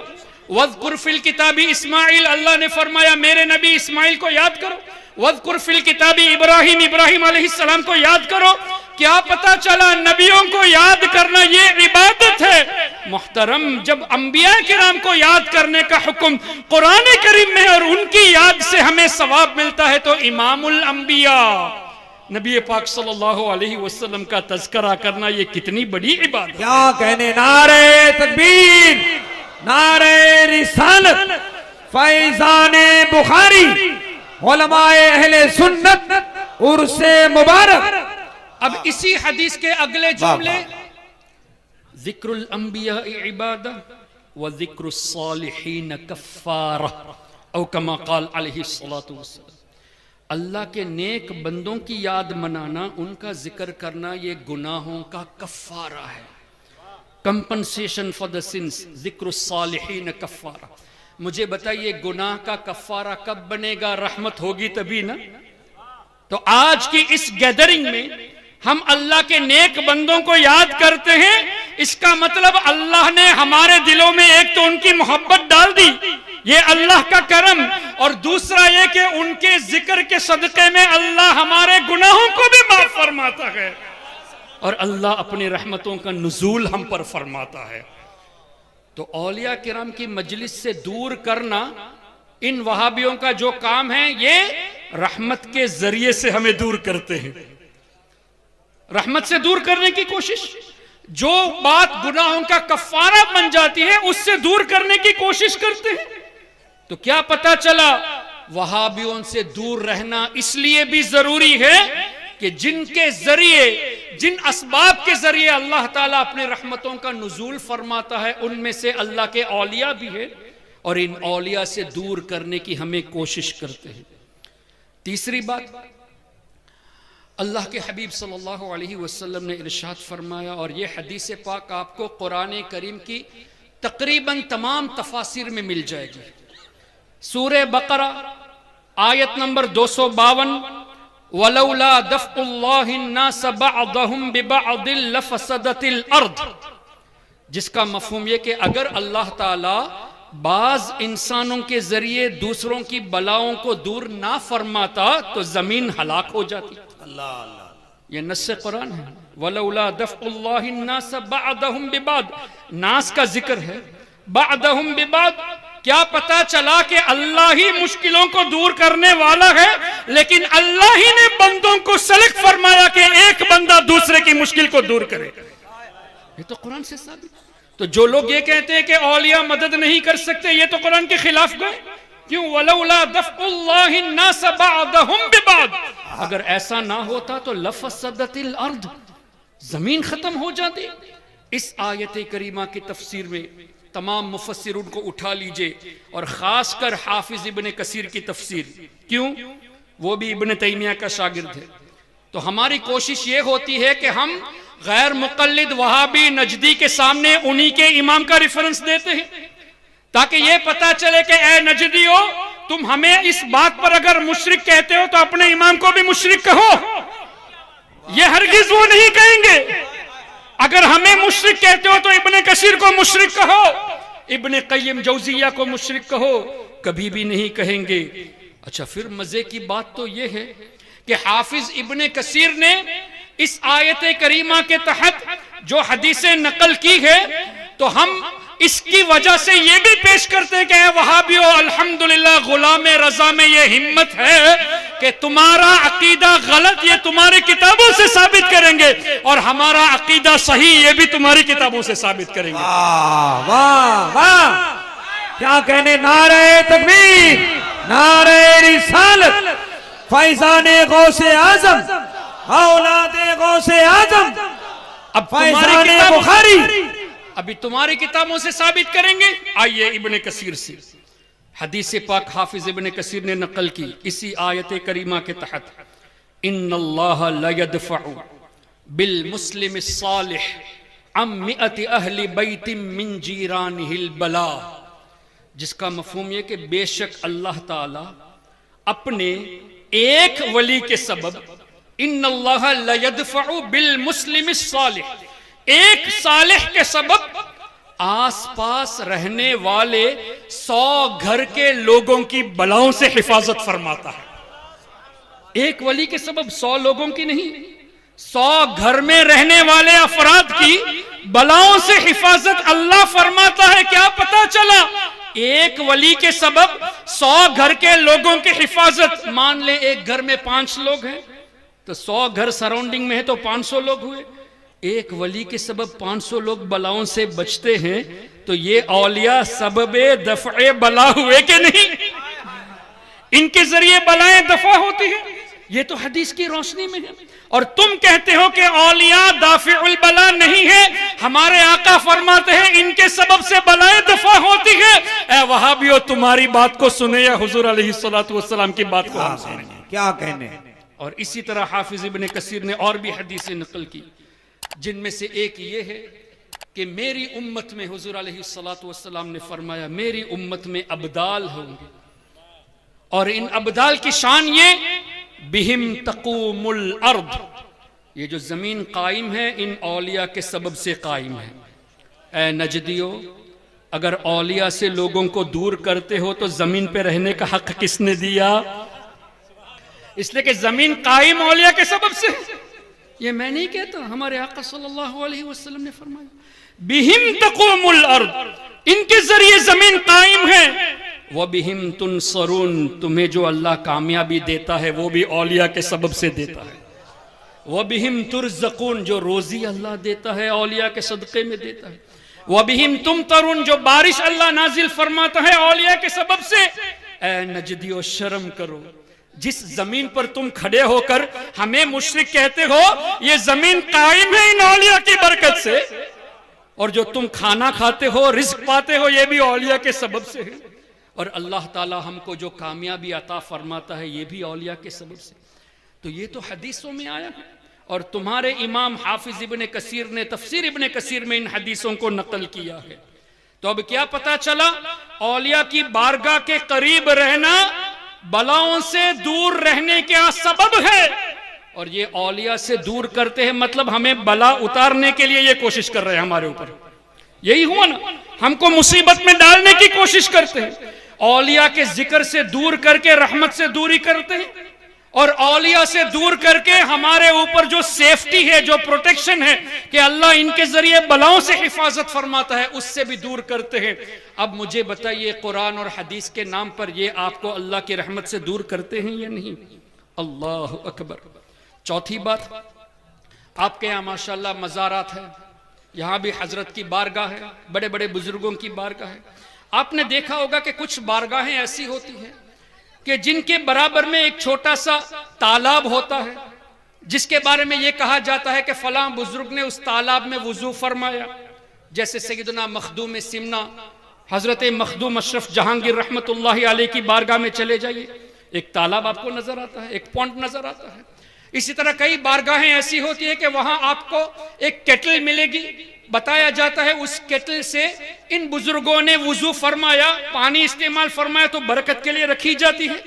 वज़्कुर फिल किताबी इस्माइल, अल्लाह ने फरमाया मेरे नबी इस्माइल को याद करो। वज़्कुर फिल किताबी इब्राहिम, इब्राहिम अलैहिस्सलाम को याद करो। क्या पता चला? नबियों को याद करना ये इबादत है। मुहतरम, जब अंबिया किराम को याद करने का हुक्म कुरान करीम में और उनकी याद से हमें सवाब मिलता है, तो इमामुल अंबिया नबी पाक सल्लल्लाहु अलैहि वसल्लम का तज़किरा करना ये कितनी बड़ी इबादत। क्या कहने, नारे तकबीर, नारे रिसालत, फैज़ाने बुखारी, उलमाए अहले सुन्नत, उर्से मुबारक। अब इसी हदीस के अगले जुमले, जिक्रुल अंबिया इबादा व जिक्रुस सालिहीन कफ़ारा औ कमा क़ाल अलैहि सलातु वस्सलाम, अल्लाह के नेक बंदों की याद मनाना, उनका जिक्र करना ये गुनाहों का कफ़ारा है, कंपनसेशन फॉर द सिंस। जिक्रुस सालिहीन कफ़ारा। मुझे बताइए गुनाह का कफ़ारा कब बनेगा? रहमत होगी तभी ना। तो आज की इस गैदरिंग में हम अल्लाह के नेक बंदों को याद करते हैं, इसका मतलब अल्लाह ने हमारे दिलों में एक तो उनकी मोहब्बत डाल दी, ये अल्लाह का करम, और दूसरा ये कि उनके जिक्र के सदक़े में अल्लाह हमारे गुनाहों को भी माफ फरमाता है और अल्लाह अपनी रहमतों का नुज़ूल हम पर फरमाता है। तो औलिया किराम की मजलिस से दूर करना इन वहाबियों का जो काम है, ये रहमत के जरिए से हमें दूर करते हैं, रहमत से दूर करने की कोशिश। जो बात गुनाहों का कफारा बन जाती है उससे दूर करने की कोशिश करते हैं। तो क्या पता चला, वहाबियों से दूर रहना इसलिए भी जरूरी है कि जिनके जरिए, जिन असबाब के जरिए अल्लाह ताला अपने रहमतों का नुज़ूल फरमाता है, उनमें से अल्लाह के औलिया भी है, और इन औलिया से दूर करने की हमें कोशिश करते हैं। तीसरी बात, अल्लाह के हबीब सल्लल्लाहु अलैहि वसल्लम ने इरशाद फरमाया, और यह हदीस पाक आपको कुरान करीम की तकरीबन तमाम तफासिर में मिल जाएगी। सूरह बकरा आयत नंबर 252, वलौला दफ़्उल्लाहि अन्नास बअदहुम बिबअदिल लफसदतिल अर्द, जिसका मफहूम यह कि अगर अल्लाह ताला बाज इंसानों के जरिए दूसरों की बलाओं को दूर ना फरमाता तो जमीन हलाक हो जाती। अल्लाह अल्लाह, ये नस्से कुरान है। वलौला दफ़्उल्लाहि अन्नास बअदहुम बिबअद, नास का जिक्र है, बअदहुम बिबअद, क्या पता चला कि अल्लाह ही मुश्किलों को दूर करने वाला है, लेकिन अल्लाह ही ने बंदों को सलेक्ट फरमाया कि एक बंदा दूसरे की मुश्किल को दूर करे। ये तो कुरान से साबित। तो जो लोग ये कहते हैं कि औलिया मदद नहीं कर सकते, ये तो कुरान के खिलाफ गए। क्यों? वलौला दफ़्उल्लाहि अन्नास बअदहुम बिबअद, अगर ऐसा ना होता तो लफसदतिल अर्द, जमीन खत्म हो जाती। इस आयत करीमा की तफसीर में तमाम मुफस्सिरून को उठा लीजिए, और खासकर हाफिज इब्ने कसीर की तफसीर। क्यों? वो भी इब्ने तैमिया का शागिर्द है। तो हमारी कोशिश ये होती है कि हम गैर मुक़ल्लिद वहाबी नजदी के सामने उन्हीं के इमाम का रेफरेंस देते हैं, ताकि ये पता चले कि ए नजदियो, तुम हमें इस बात पर अगर मुशरिक कहते हो तो अपने इमाम को भी मुशरिक कहो। ये हरगिज वो नहीं कहेंगे। अगर हमें मुशरिक कहते हो तो इब्ने कसीर को मुशरिक कहो, इब्ने क़य्यिम जौज़िया को मुशरिक कहो, कभी भी नहीं कहेंगे। अच्छा, फिर मजे की बात तो यह है कि हाफिज इब्ने कसीर ने इस आयत करीमा के तहत जो हदीसें नकल की है, तो हम इसकी वजह से ये भी पेश करते हैं कि वहाबियों, अल्हम्दुलिल्लाह गुलाम रजा में ये हिम्मत है कि तुम्हारा अकीदा गलत ये तुम्हारी किताबों से साबित करेंगे, और हमारा अकीदा सही ये भी तुम्हारी किताबों से साबित करेंगे। वाह वाह वाह, क्या कहने, नारे तकबीर, नारे रिसालत, फैज़ाने गौसे आजम, औलादे गौसे आजम, अब फैज़ाने बुखारी, अभी तुम्हारी किताबों से साबित करेंगे। आइए इब्ने कसीर से हदीस पाक हाफिज इब्ने कसीर ने नकल की इसी आयत करीमा के तहत, इन्नल्लाह ला यदफ़उ बिल मुस्लिम सालिह अम मिअति अहली बैतिम मिन जीरानिहिल बला, जिसका मफहूम यह कि बेशक अल्लाह ताला अपने एक वली के सबब, इन्नल्लाह ला यदफ़उ बिल मुस्लिम सालिह, एक सालिह के सबब आसपास रहने वाले 100 घर के लोगों की बलाओं से हिफाजत फरमाता है। एक वली के सबब 100 लोगों की नहीं, 100 घर में रहने वाले अफराद की बलाओं से हिफाजत अल्लाह फरमाता है। क्या पता चला, एक वली के सबब 100 घर के लोगों की हिफाजत। मान ले एक घर में 5 लोग हैं, तो 100 घर सराउंडिंग में है तो 500 लोग हुए। एक वली के सबब 500 लोग बलाओं से बचते हैं, तो ये औलिया सबबे दफ़े बला हुए कि नहीं? इनके जरिए बलाएं दफा होती है। ये तो हदीस की रोशनी में है। और तुम कहते हो कि औलिया दाफिउल बला नहीं है। हमारे आका फरमाते हैं इनके सबब से बलाएं दफा होती है। ऐ वहाबियो, तुम्हारी बात को सुने या हुजूर अलैहिस्सलातु वस्सलाम की बात को हम सुने? क्या कहने। और इसी तरह हाफिज इब्ने कसीर ने और भी हदीसें नकल की, जिनमें से एक ये है कि मेरी उम्मत में हुजूर अलैहिस्सलातु वस्सलाम ने फरमाया, मेरी उम्मत में अब्दाल होंगे, और इन अब्दाल की शान ये बिहिम तक़ूमुल अर्द, ये जो जमीन कायम है इन औलिया के सबब से कायम है। ए नजदियो, अगर औलिया से लोगों को दूर करते हो तो जमीन पे रहने का हक किसने दिया? इसलिए कि जमीन कायम औलिया के सबब से। ये मैं नहीं कहता, हमारे आका सल्लल्लाहु अलैहि वसल्लम ने फरमाया बिहिम तक़ूमुल अर्द, इनके जरिए जमीन कायम है। वह बिहिम तुनसरून, तुम्हें जो अल्लाह कामयाबी देता है वो भी औलिया के सबब से देता है। वबिहिम तुरज़क़ून, जो रोजी अल्लाह देता है औलिया के सदक़े में देता है। वबिहिम तुमतरून, जो बारिश अल्लाह नाजिल फरमाता है औलिया के सबब से। ऐ नजदियो शर्म करो, जिस जमीन पर तुम खड़े होकर हमें मुशरिक कहते हो, ये जमीन कायम है इन औलिया की बरकत से, और जो तुम खाना खाते हो, रिज्क पाते हो, ये भी औलिया के सबब से है। और अल्लाह ताला हमको जो कामयाबी अता फरमाता है, ये भी औलिया के सबब से। तो ये तो हदीसों में आया है, और तुम्हारे इमाम हाफिज इब्ने कसीर ने तफसीर इब्ने कसीर में इन हदीसों को नकल किया है। तो अब क्या पता चला, औलिया की बारगाह के करीब रहना बलाओं से दूर रहने का सबब है, और ये औलिया से दूर करते हैं, मतलब हमें बला उतारने के लिए ये कोशिश कर रहे हैं हमारे ऊपर। यही हुआ ना, हमको मुसीबत में डालने की कोशिश करते हैं। औलिया के जिक्र से दूर करके रहमत से दूरी करते हैं, और औलिया से दूर करके हमारे ऊपर जो सेफ्टी है, जो प्रोटेक्शन है कि अल्लाह इनके जरिए बलाओं से हिफाजत फरमाता है, उससे भी दूर करते हैं। अब मुझे बताइए, कुरान और हदीस के नाम पर ये आपको अल्लाह की रहमत से दूर करते हैं या नहीं? अल्लाह अकबर। चौथी बात, आपके यहाँ माशाल्लाह मज़ारात है, यहाँ भी हजरत की बारगाह है, बड़े बड़े बुजुर्गों की बारगाह है। आपने देखा होगा कि कुछ बारगाहें ऐसी होती हैं कि जिनके बराबर में एक छोटा सा तालाब होता है, जिसके बारे में यह कहा जाता है कि फलां बुजुर्ग ने उस तालाब में वुजू फरमाया। जैसे सैयदना मखदूम सिमना हजरत मखदूम अशरफ जहांगीर रहमतुल्लाहि अलैह की बारगाह में चले जाइए, एक तालाब आपको नजर आता है, एक पॉइंट नजर आता है। इसी तरह कई बारगाहें ऐसी होती है कि वहां आपको एक केटल मिलेगी, बताया जाता है उस केटल से इन बुजुर्गों ने वुजू फरमाया, पानी इस्तेमाल फरमाया, तो बरकत के लिए रखी जाती है।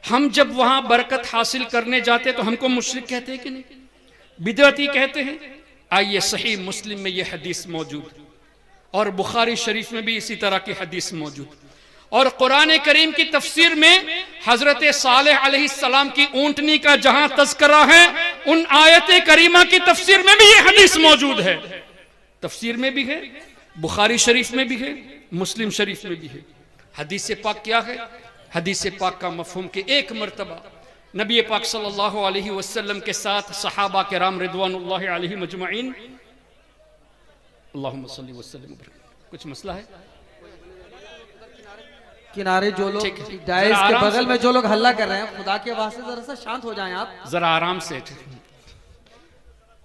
हम जब वहां बरकत हासिल करने जाते तो हमको मुशरिक कहते हैं कि नहीं, बिदअती कहते हैं। आइए, सही मुस्लिम में यह हदीस मौजूद, और बुखारी शरीफ में भी इसी तरह की हदीस मौजूद, और कुरान करीम की तफसीर में हजरत सालेह अलैहिस्सलाम की ऊंटनी का जहां तज़किरा है, उन आयत करीमा की तफसीर में भी यह हदीस मौजूद है। तफसीर में भी है, बुखारी शरीफ में भी है, मुस्लिम शरीफ में भी है। हदीस पाक क्या है? हदीस पाक का मफहूम कि एक मरतबा नबी पाक सल्लल्लाहु अलैहि वसल्लम के साथ सहाबा किराम रिदवानुल्लाहि अलैहिम अजमईन, अल्लाहुम्मा सल्ली वसल्लिम, कुछ मसला है? किनारे जो लोग डायस के बगल में जो लोग हल्ला कर रहे हैं, खुदा के वास्ते जरा सा शांत हो जाएं आप, जरा आराम से।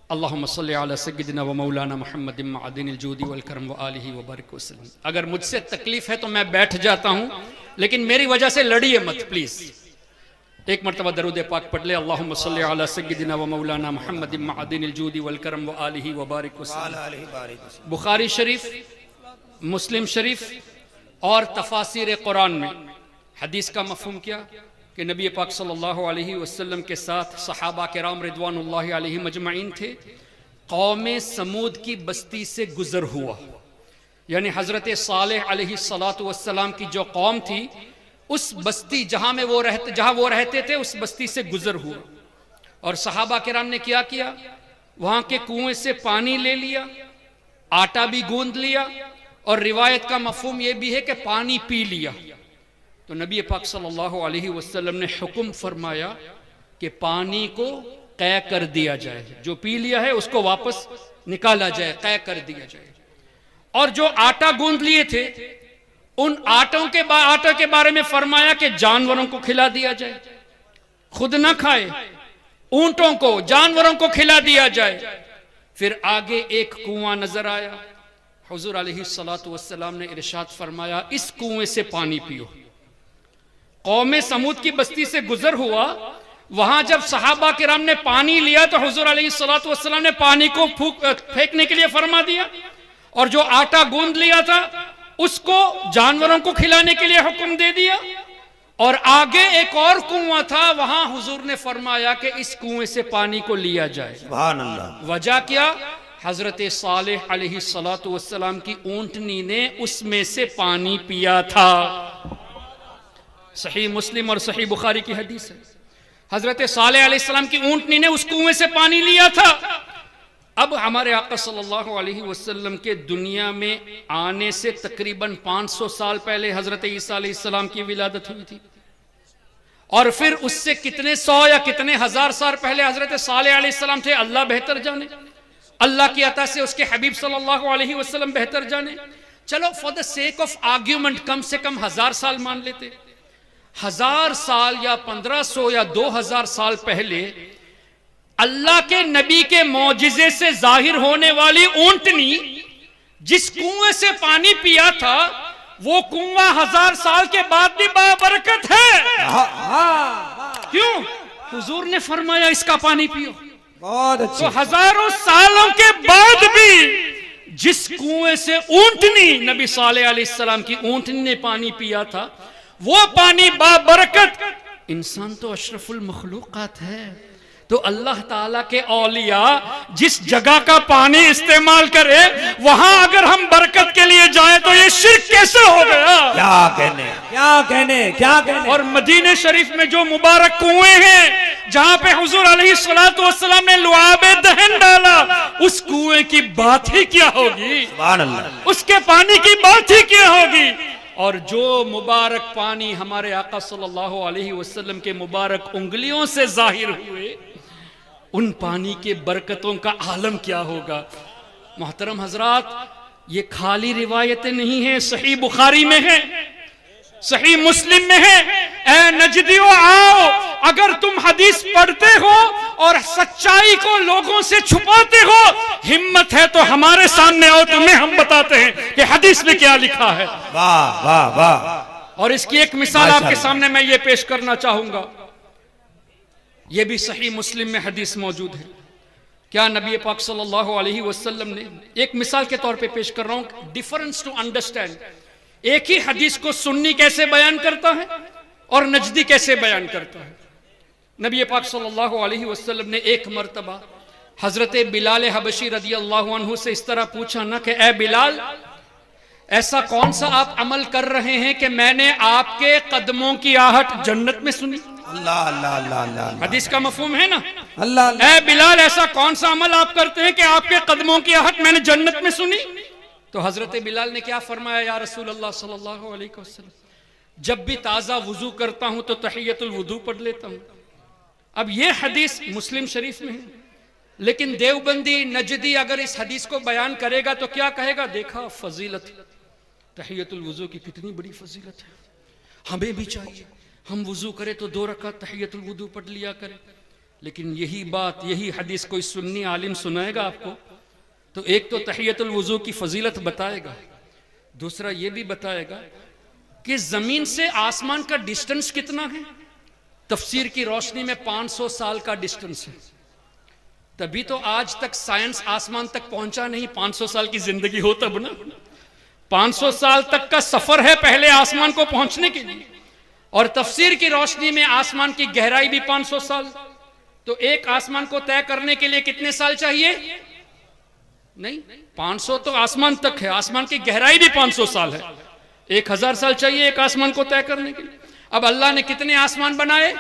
अल्लाहुम्मा सल्ली अला सय्यिदिना व मौलाना मुहम्मदिन मअदिनिल जूदी वल करम व आलिहि व बारिक वसल्लम। अगर मुझसे तकलीफ है तो मैं बैठ जाता हूं, लेकिन मेरी वजह से लड़िए मत प्लीज। एक मरतबा दरूद पाक पढ़ ले, अल्लाहुम्मा सल्ली अला सय्यिदिना व मौलाना मुहम्मदिन मअदिनिल जूदी वल करम व आलिहि व बारिक वसल्लम। बुखारी शरीफ, मुस्लिम शरीफ और तफासिर कुरान में हदीस का मफहूम क्या कि नबी पाक सल्लल्लाहु अलैहि वसल्लम के साथ सहाबा किराम रिदवानुल्लाहि अलैहिम अजमईन थे। कौम समूद की बस्ती से गुजर हुआ, यानी हजरत सालेह अलैहिस्सलातु वस्सलाम की जो कौम थी, उस बस्ती जहां वो रहते थे, उस बस्ती से गुजर हुआ। और सहाबा किराम ने क्या किया, वहां के कुएं से पानी ले लिया, आटा भी गूंद लिया, और रिवायत का मफहूम यह भी है कि पानी पी लिया। तो नबी पाक सल्लल्लाहु अलैहि वसल्लम ने हुक्म फरमाया कि पानी को कै कर दिया जाए, जो पी लिया है उसको वापस निकाला जाए, कै कर दिया जाए। और जो आटा गूंद लिए थे, उन आटे के बारे में फरमाया कि जानवरों को खिला दिया जाए, खुद ना खाए, ऊंटों को, जानवरों को खिला दिया जाए। फिर आगे एक कुआं नजर आया, हुजूर अलैहिस्सलातु वस्सलाम ने इरशाद फरमाया, इस कुएं से पानी पियो। कौम समूद की बस्ती से गुजर हुआ, वहां जब सहाबा किराम ने पानी लिया तो हुजूर अलैहिस्सलातु वस्सलाम ने पानी को फेंकने के लिए फरमा दिया, और जो आटा गूंद लिया था उसको जानवरों को खिलाने के लिए हुक्म दे दिया। और आगे एक और कुआं था, वहां हुजूर ने फरमाया कि इस कुएं से पानी को लिया जाए। सुभान अल्लाह। वजह क्या? हजरत सालेह अलैहिस्सलातु वस्सलाम की ऊंटनी ने उसमें से पानी पिया था। सही मुस्लिम और सही बुखारी की हदीस है। हजरत सालेह अलैहिस्सलाम की ऊंटनी ने उस कुएं से पानी लिया था। अब हमारे आका सल्लल्लाहु अलैहि वसल्लम के दुनिया में आने से तकरीबन 500 साल पहले हजरत ईसा अलैहिस्सलाम की विलादत हुई थी, और फिर उससे कितने 100 या कितने हजार साल पहले हजरत सालेह अलैहिस्सलाम थे, अल्लाह बेहतर जाने। अल्लाह की अता से उसके हबीब सल्लल्लाहु अलैहि वसल्लम बेहतर जाने। चलो for the sake of argument कम से कम 1000 साल मान लेते। 1000 साल या 1500 या 2000 साल पहले अल्लाह के नबी के मौजिजे से जाहिर होने वाली ऊंटनी जिस कुएं से पानी पिया था, वो कुआं 1000 साल के बाद भी बाबरकत है। क्यों? हुजूर ने फरमाया इसका पानी पियो। बहुत अच्छे। तो हजारों सालों के बाद भी जिस कुएं से ऊंटनी नबी सालेह अलैहिस्सलाम की ऊंटनी ने पानी पिया था, वो पानी बाबरकत। इंसान तो अशरफुल मखलूकात है, तो अल्लाह ताला के औलिया जिस जगह का पानी इस्तेमाल करे वहां अगर हम बरकत के लिए जाए तो ये शिर्क कैसे हो गया? क्या कहने, क्या कहने, क्या कहने। और मदीने शरीफ में जो मुबारक कुएं हैं जहां पे हुजूर अलैहिस्सलातु वस्सलाम ने लुआबे दहन डाला, उस कुएं की बात ही क्या होगी? सुभान अल्लाह। उसके पानी की बात ही क्या होगी? और जो मुबारक पानी हमारे आका सल्लल्लाहु अलैहि वसल्लम के मुबारक उंगलियों से जाहिर हुए, उन पानी के बरकतों का आलम क्या होगा? मोहतरम हजरात, ये खाली रिवायतें नहीं हैं, सही बुखारी में है, सही मुस्लिम में है। ए नजदियो आओ, अगर तुम हदीस पढ़ते हो और सच्चाई को लोगों से छुपाते हो, हिम्मत है तो हमारे सामने आओ, तुम्हें हम बताते हैं कि हदीस में क्या लिखा है। वाह वाह वाह। और इसकी एक मिसाल आपके सामने मैं ये पेश करना चाहूंगा। ये भी सही मुस्लिम में हदीस मौजूद है। क्या नबी पाक सल्लल्लाहु अलैहि वसल्लम ने, एक मिसाल के तौर पे पेश कर रहा हूं, डिफरेंस टू अंडरस्टैंड। एक ही हदीस को सुन्नी कैसे बयान करता है और नजदी कैसे बयान करता है। नबी पाक सल्लल्लाहु अलैहि वसल्लम ने एक मर्तबा हजरत बिलाल हबशी रदी अल्लाहु अन्हु से इस तरह पूछा ना कि ए बिलाल, ऐसा कौन सा आप अमल कर रहे हैं कि मैंने आपके कदमों की आहट जन्नत में सुनी? अल्लाह अल्लाह अल्लाह अल्लाह। हदीस का मफहूम है ना? अल्लाह। ए बिलाल, ऐसा कौन सा अमल आप करते हैं कि आपके कदमों की आहट मैंने जन्नत में सुनी? तो हजरत बिलाल ने क्या फरमाया, या रसूल अल्लाह सल्लल्लाहु अलैहि वसल्लम, जब भी ताज़ा वुजू करता हूं तो तहियतुल वुदू पढ़ लेता हूं। अब ये हदीस मुस्लिम शरीफ में है, लेकिन देवबंदी नजदी अगर इस हदीस को बयान करेगा तो क्या कहेगा? देखा फजीलत तहियतुल वुजू की कितनी बड़ी फजीलत है, हमें भी चाहिए हम वुजू करें तो 2 रकात तहियतुल वुदू पढ़ लिया करें। लेकिन यही बात, यही हदीस कोई सुन्नी आलिम सुनाएगा आपको तो एक तो तहियतुल वुजू की फजीलत बताएगा, दूसरा ये भी बताएगा कि जमीन से आसमान का डिस्टेंस कितना है। तफसीर की रोशनी में 500 साल का डिस्टेंस है। तभी तो आज तक साइंस आसमान तक पहुंचा नहीं। 500 साल की जिंदगी हो तब ना। 500 साल तक का सफर है पहले आसमान को पहुंचने के लिए। और तफसीर की रोशनी में आसमान की गहराई भी 500 साल। तो एक आसमान को तय करने के लिए कितने साल चाहिए? नहीं, 500 तो आसमान तक है, आसमान की गहराई भी 500 साल है। 1000 साल चाहिए एक आसमान को तय करने के लिए। अब अल्लाह ने कितने आसमान बनाए?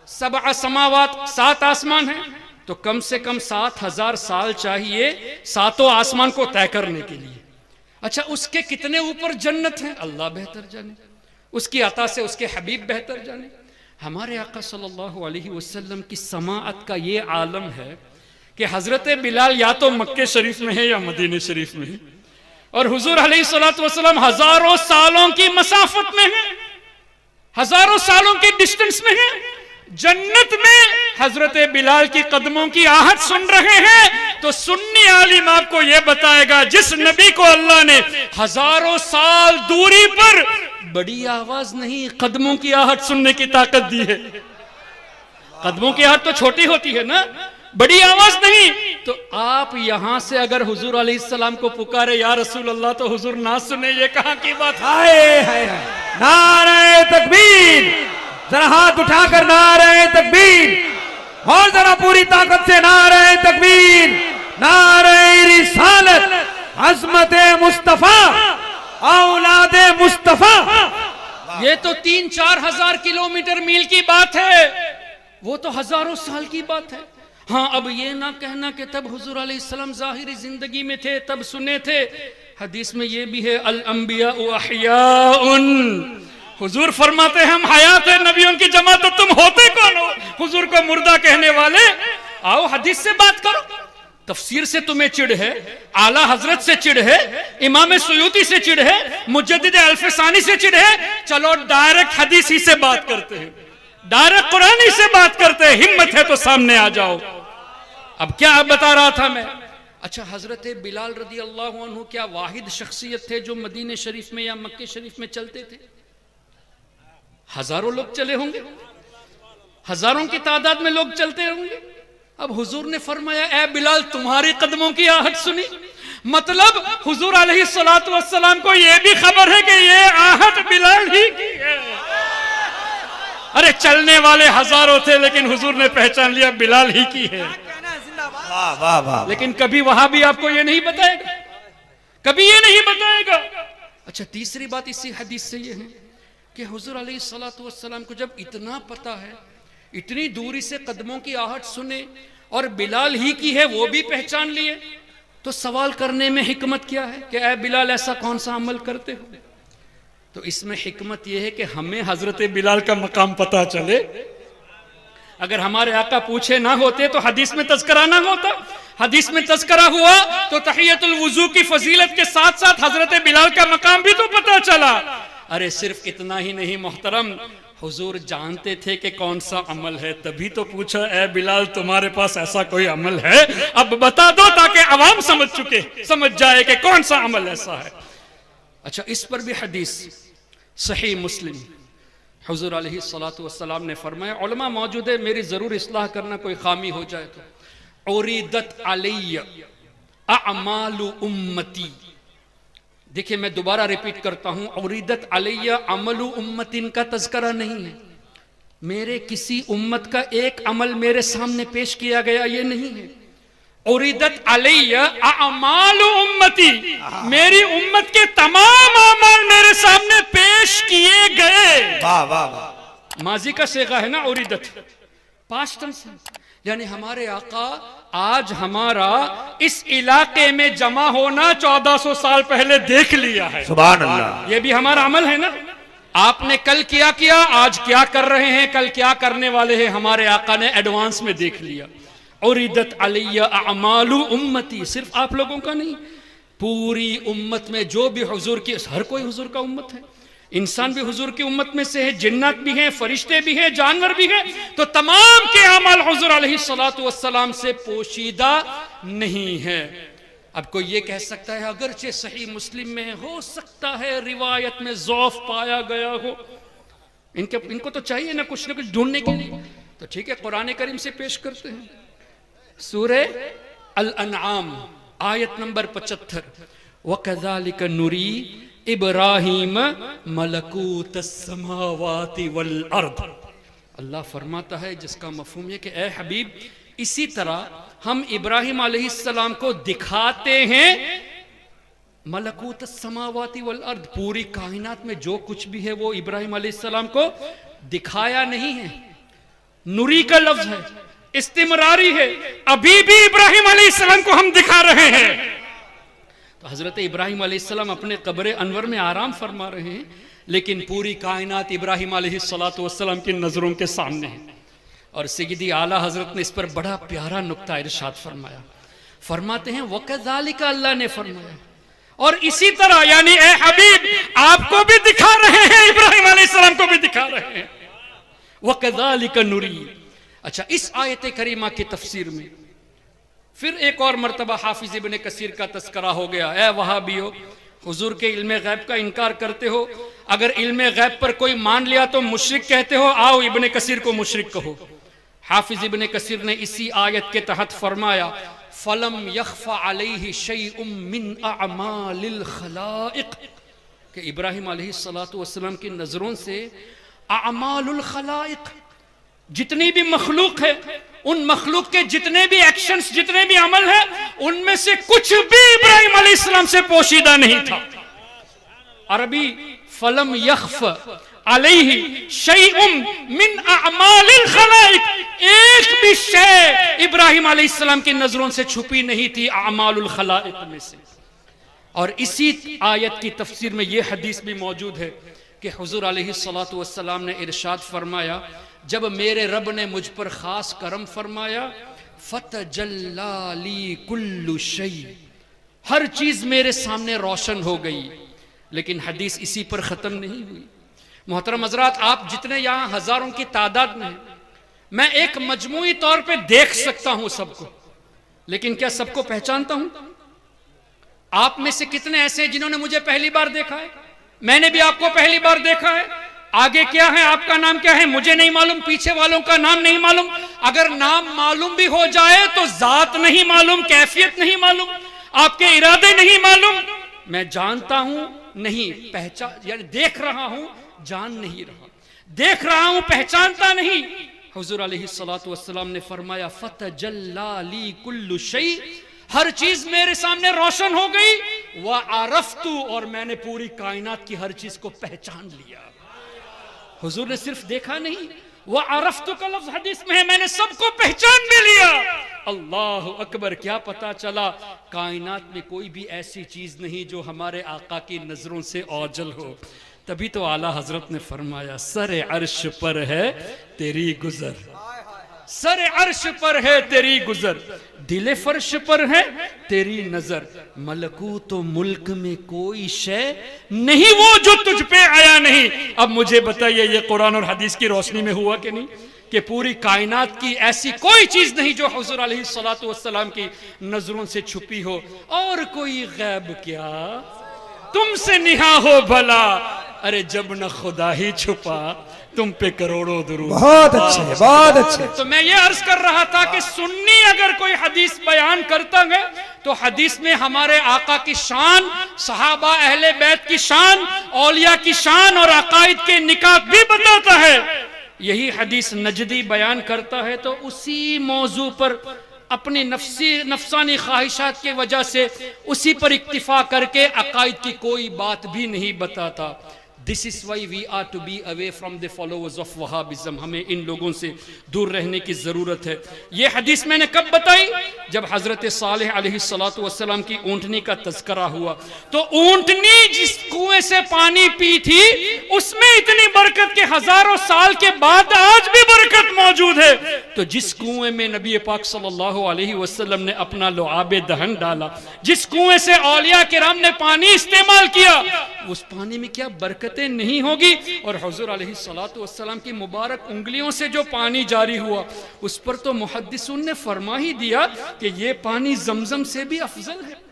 7 समावात, 7 आसमान है। तो कम से कम 7000 साल चाहिए 7 आसमान को तय करने के लिए। अच्छा, उसके कितने ऊपर जन्नत है अल्लाह बेहतर जाने, उसकी अता से उसके हबीब बेहतर जाने। हमारे आका सल्लल्लाहु अलैहि वसल्लम की समाअत का ये आलम है कि हजरत बिलाल या तो मक्के शरीफ में है या मदीने शरीफ में है, और हुजूर अलैहिस्सलातु वस्सलाम हजारों सालों की मसाफत में है, हजारों सालों के डिस्टेंस में है। जन्नत में हजरत बिलाल की कदमों की आहट सुन रहे हैं। तो सुन्नी आलिम आपको यह बताएगा, जिस नबी को अल्लाह ने हजारों साल दूरी पर बड़ी आवाज नहीं, कदमों की आहट सुनने की ताकत दी है। कदमों की आहट तो छोटी होती है ना, बड़ी आवाज नहीं। तो आप यहां से अगर हुजूर अलैहिस्सलाम को पुकारे या रसूल अल्लाह, तो हुजूर ना सुने, ये कहां की बात है? नारे तकबीर, जरा हाथ उठाकर नारे तकबीर, और जरा पूरी ताकत से नारे तकबीर, नारे रिसालत, अज़मत मुस्तफा, औलादे मुस्तफा। ये तो 3-4 हजार किलोमीटर मील की बात है, वो तो हजारों साल की बात है। हाँ, अब ये ना कहना कि तब हुजूर अलैहिस्सलाम ज़ाहिरी जिंदगी में थे तब सुने थे। हदीस में ये भी है, अल अंबिया अहयाउन हुजूर फरमाते हैं हम हयात है नबियों की जमात, तो तुम होते कौन हो हुजूर को मुर्दा कहने वाले? आओ हदीस से बात करो। तफसीर से तुम्हें चिढ़ है, आला हजरत से चिढ़ है, इमाम सुयूती से चिढ़ है, मुजद्दिद अल्फसानी से चिढ़ है, चलो डायरेक्ट हदीस ही से बात करते हैं, डायरेक्ट कुरान ही से बात करते हैं। हिम्मत है तो सामने आ जाओ। अब क्या बता रहा था मैं? अच्छा, हजरत बिलाल रदी अल्लाह अन्हु क्या वाहिद शख्सियत थे जो मदीने शरीफ में या मक्के शरीफ में चलते थे? हजारों लोग चले होंगे, हजारों की तादाद में लोग चलते होंगे। अब हुजूर ने फरमाया, ए बिलाल तुम्हारी कदमों की आहट सुनी। मतलब हुजूर अलैहिस्सलातु वस्सलाम को यह भी खबर है कि ये आहट बिलाल ही की है। अरे चलने वाले हजारों थे लेकिन हुजूर ने पहचान लिया बिलाल ही की है। वाह वाह वाह। लेकिन कभी वहां भी आपको ये नहीं बताएगा, कभी ये नहीं बताएगा। अच्छा, तीसरी बात इसी हदीस से ये है कि हुजूर अलैहिस्सलातु वस्सलाम को जब इतना पता है, इतनी दूरी से कदमों की आहट सुने और बिलाल ही की है वो भी पहचान लिए, तो सवाल करने में हिकमत क्या है कि ऐ बिलाल ऐसा कौन सा अमल करते हो? तो इसमें हिकमत यह है कि हमें हजरत बिलाल का मकाम पता चले। अगर हमारे आका पूछे ना होते तो हदीस में तज़किरा ना होता। हदीस में तज़किरा हुआ तो तहियतुल वुजू की फजीलत के साथ साथ हजरत बिलाल का मकाम भी तो पता चला। अरे सिर्फ इतना ही नहीं मोहतरम, हुजूर जानते थे कि कौन सा अमल है, तभी तो पूछा, ए बिलाल तुम्हारे पास ऐसा कोई अमल है? अब बता दो ताकि अवाम समझ जाए कि कौन सा अमल ऐसा है। अच्छा, इस पर भी हदीस सही मुस्लिम, हुजूर अलैहिस्सलातु वस्सलाम ने फरमाया, उलमा मौजूद है, मेरी जरूर इस्लाह करना कोई खामी हो जाए तो। उरीदत अलैया अमालु उम्मती। देखिए मैं दोबारा रिपीट करता हूं, उरीदत अलैया अमलु उम्मतिन का तज़किरा नहीं है। मेरे किसी उम्मत का एक अमल मेरे सामने पेश किया गया, ये नहीं है। उरीदत अलैया अमालु उम्मती, मेरी उम्मत के तमाम अमाल मेरे सामने पेश किए गए। वाह वाह वाह। माजी का सेगा है ना उरीदत, पास्ट टेंस है, यानी हमारे आका आज हमारा इस इलाके में जमा होना 1400 साल पहले देख लिया है। सुभान अल्लाह। ये भी हमारा अमल है ना। आपने कल किया, आज क्या कर रहे हैं, कल क्या करने वाले हैं, हमारे आका ने एडवांस में देख लिया। उरीदत अलैया अमालु उम्मती, सिर्फ आप लोगों का नहीं, पूरी उम्मत में जो भी हुजूर की, हर कोई हुजूर का उम्मत है, इंसान भी हुजूर की उम्मत में से है, जिन्नात भी हैं, फरिश्ते भी हैं, जानवर भी हैं, तो तमाम के अमल हुजूर अलैहिस्सलातु वस्सलाम से पोशीदा नहीं है। अब कोई ये कह सकता है अगरचे सही मुस्लिम में हो सकता है रिवायत में ज़ौफ पाया गया हो, इनको तो चाहिए ना कुछ ढूंढने के लिए, तो ठीक है कुरान करीम से पेश करते हैं। सूरे अल अनआम आयत नंबर 75, वकज़ालिका नुरी इब्राहिम मलकूतस समावाति वल अर्द। अल्लाह फरमाता है, जिसका मफहूम है कि ए हबीब, इसी तरह हम इब्राहिम अलैहिस्सलाम को दिखाते हैं मलकूतस समावाति वल अर्द, पूरी कायनात में जो कुछ भी है वो इब्राहिम अलैहिस्सलाम को दिखाया नहीं है। नुरी का लफ्ज है, इस्तिमरारी है, अभी भी इब्राहिम अलैहिस्सलाम को हम दिखा रहे हैं। तो हजरत इब्राहिम अलैहिस्सलाम अपने कब्र अनवर में आराम फरमा रहे हैं, लेकिन पूरी कायनात इब्राहिम अलैहिस्सलातु वस्सलाम की नजरों के सामने है। और सय्यदी आला हजरत ने इस पर बड़ा प्यारा नुक्ता इरशाद फरमाया, फरमाते हैं वकज़ालिका, अल्लाह ने फरमाया और इसी तरह, यानी ए हबीब आपको भी दिखा रहे हैं, इब्राहिम अलैहिस्सलाम को भी दिखा रहे हैं, वकज़ालिका नुरी। अच्छा, इस आयत करीमा की तफसीर में फिर एक और मर्तबा हाफिज इब्ने कसीर का तस्करा हो गया। ए वहाबियो, हुजूर के इल्मे गैब का इनकार करते हो, अगर इल्मे गैब पर कोई मान लिया तो मुशरिक कहते हो, आओ इब्ने कसीर को मुशरिक कहो। हाफिज इब्ने कसीर ने इसी आयत के तहत फरमाया, फलम यख्फा अलैहि शैउम मिन अअमालिल खलाइक, कि इब्राहिम अलैहिस्सलातु वस्सलाम की नजरों से अअमालुल खलाइक, जितनी भी मखलूक है, उन मखलूक के जितने भी एक्शंस, जितने भी अमल है, उनमें से कुछ भी इब्राहिम अलैहिस्सलाम से पोशीदा नहीं था। अरबी फलम यख्फ अलैहि शैउम मिन अअमालिल खलाइक, एक भी शय इब्राहिम अलैहिस्सलाम की नजरों से छुपी नहीं थी अअमालुल खलाइक में से। और इसी आयत की तफसीर में यह हदीस भी मौजूद है कि हुजूर अलैहिस्सलातु वस्सलाम ने इरशाद फरमाया, जब मेरे रब ने मुझ पर खास करम फरमाया, फतजल्ला ली कुल्लु शै, हर चीज मेरे सामने रोशन हो गई। लेकिन हदीस इसी पर खत्म नहीं हुई। मोहतरम हजरात, आप जितने यहाँ हजारों की तादाद में, मैं एक मजमूई तौर पे देख सकता हूं सबको, लेकिन क्या सबको पहचानता हूं? आप में से कितने ऐसे हैं जिन्होंने मुझे पहली बार देखा है? मैंने भी आपको पहली बार देखा है। आगे क्या है, आपका नाम क्या है, मुझे नहीं मालूम, पीछे वालों का नाम नहीं मालूम। अगर नाम मालूम भी हो जाए तो जात नहीं मालूम, कैफियत नहीं मालूम, आपके इरादे नहीं मालूम। मैं जानता हूं नहीं, पहचान, यानी देख रहा हूं, जान नहीं रहा, देख रहा हूं, पहचानता नहीं। हुजूर अलैहिस्सलातु वस्सलाम ने फरमाया, फतजल्ला ली कुल्लु शै, हर चीज मेरे सामने रोशन हो गई। व आरफ्तु, और मैंने पूरी कायनात की हर चीज को पहचान लिया। हुजूर ने सिर्फ देखा नहीं, वह आरफ्तु का लफ्ज हदीस में है, मैंने सबको पहचान भी लिया। अल्लाह अकबर, क्या पता चला कायनात में कोई भी ऐसी चीज नहीं जो हमारे आका की नजरों से ओझल हो। तभी तो आला हजरत ने फरमाया, सर अर्श पर है तेरी गुजर, सर अर्श पर है तेरी गुजर, दिले फर्श पर है तेरी नजर, मलकूत तो मुल्क में कोई शय नहीं वो जो तुझ पे आया नहीं। अब मुझे बताइए, ये कुरान और हदीस की रोशनी में हुआ कि नहीं, कि पूरी कायनात की ऐसी कोई चीज नहीं जो हुजूर अलैहिस्सलातु वस्सलाम की नजरों से छुपी हो। और कोई गैब क्या तुमसे निहा हो भला, अरे जब न खुदा ही छुपा तुम पे करोड़ों दुरूद। बहुत अच्छे, बहुत अच्छे। तो मैं ये अर्ज कर रहा था कि सुन्नी अगर कोई हदीस बयान करता है तो हदीस में हमारे आका की शान, सहाबा अहले बैत की शान, औलिया की शान और अकायद के निकात भी बताता है। यही हदीस नजदी बयान करता है तो उसी मौजू पर अपनी नफसानी ख्वाहिशात के वजह से उसी पर इक्तिफा करके अकायद की कोई बात भी नहीं बताता। This is why we are to be away from the followers of Wahhabism. हमें इन लोगों से दूर रहने की जरूरत है। ये हदीस मैंने कब बताई? जब हजरत सालेह अलैहिस्सलातु वस्सलाम की ऊंटनी का तज़किरा हुआ। तो ऊंटनी जिस कुएं से पानी पी थी उसमें इतनी बरकत के हजारों साल के बाद आज भी बरकत मौजूद है। तो जिस कुएं में नबी पाक सल्लल्लाहु अलैहि वसल्लम ने अपना लुआबे दहन डाला, जिस कुएं से औलिया किराम ने पानी इस्तेमाल किया, उस पानी में क्या बरकतें नहीं होगी? और हुजूर अलैहिस्सलातु वस्सलाम की मुबारक उंगलियों से जो पानी जारी हुआ उस पर तो मुहद्दिसून ने फरमा ही दिया कि ये पानी जमजम से भी अफजल है।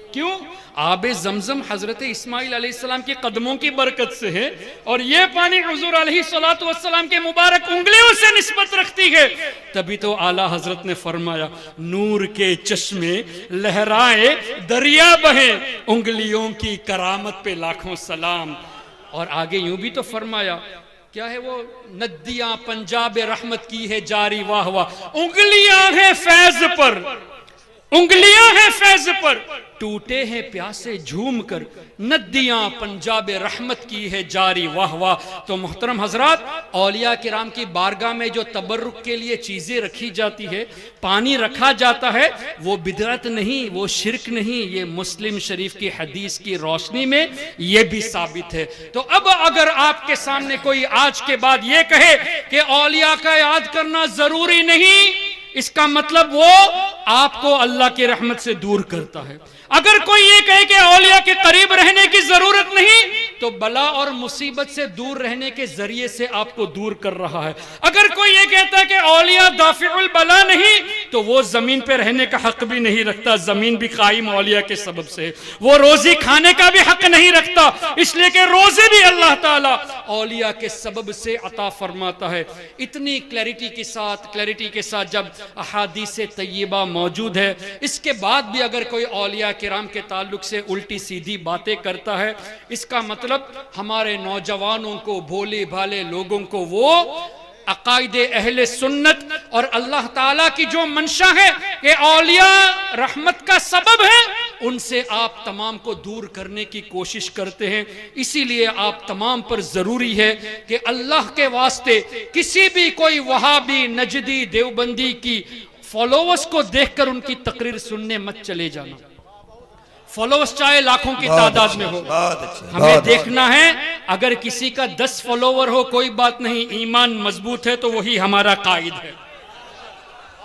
क्यों? आबे जमजम हजरत इस्माइल अलैहिस्सलाम के कदमों की बरकत से है और ये पानी हुजूर अलैहिस्सलातु वस्सलाम के मुबारक उंगलियों से निस्बत रखती है। तभी तो आला हजरत ने फरमाया, नूर के चश्मे लहराए दरिया बहे, उंगलियों की करामत पे लाखों सलाम। और आगे यूं भी तो फरमाया, क्या है वो, नदियां पंजाब रहमत की है जारी, वाह वाह, उंगलियां हैं फैज पर, उंगलियां हैं फैज पर, टूटे हैं प्यासे झूम कर, नदियां पंजाब रहमत की है जारी, वाह वाह। तो मोहतरम हजरात, औलिया किराम की बारगाह में जो तबर्रुक के लिए चीजें रखी जाती है, पानी रखा जाता है, वो बिदअत नहीं, वो शिरक नहीं। ये मुस्लिम शरीफ की हदीस की रोशनी में ये भी साबित है। तो अब अगर आपके सामने कोई आज के बाद ये कहे कि औलिया का याद करना जरूरी नहीं, इसका मतलब वो आपको अल्लाह की रहमत से दूर करता है। अगर कोई ये कहे कि औलिया के करीब रहने की जरूरत नहीं, तो बला और मुसीबत से दूर रहने के जरिए से आपको दूर कर रहा है। अगर कोई ये कहता है कि औलिया दाफिउल बला नहीं, तो वो जमीन पे रहने का हक भी नहीं रखता। जमीन भी कायम औलिया के सबब से, वो रोजी खाने का भी हक नहीं रखता, इसलिए कि रोजे भी अल्लाह ताला औलिया के सबब से अता फरमाता है। इतनी क्लैरिटी के साथ जब अहादीस तय्यबा मौजूद है, इसके बाद भी अगर कोई औलिया किराम के ताल्लुक से उल्टी सीधी बातें करता है, इसका मतलब हमारे नौजवानों को, भोले भाले लोगों को वो अकायदे अहले सुन्नत और अल्लाह ताला की जो मंशा है कि औलिया रहमत का सबब है, उनसे आप तमाम को दूर करने की कोशिश करते हैं। इसीलिए आप तमाम पर जरूरी है कि अल्लाह के वास्ते किसी भी कोई वहाबी, नजदी, देवबंदी की फॉलोअर्स को देखकर उनकी तकरीर सुनने मत चले जाना। फॉलोअर्स चाहे लाखों की तादाद में हो, बहुत अच्छे, हमें देखना है अगर किसी का 10 फॉलोवर हो कोई बात नहीं, ईमान मजबूत है तो वही हमारा कायद है।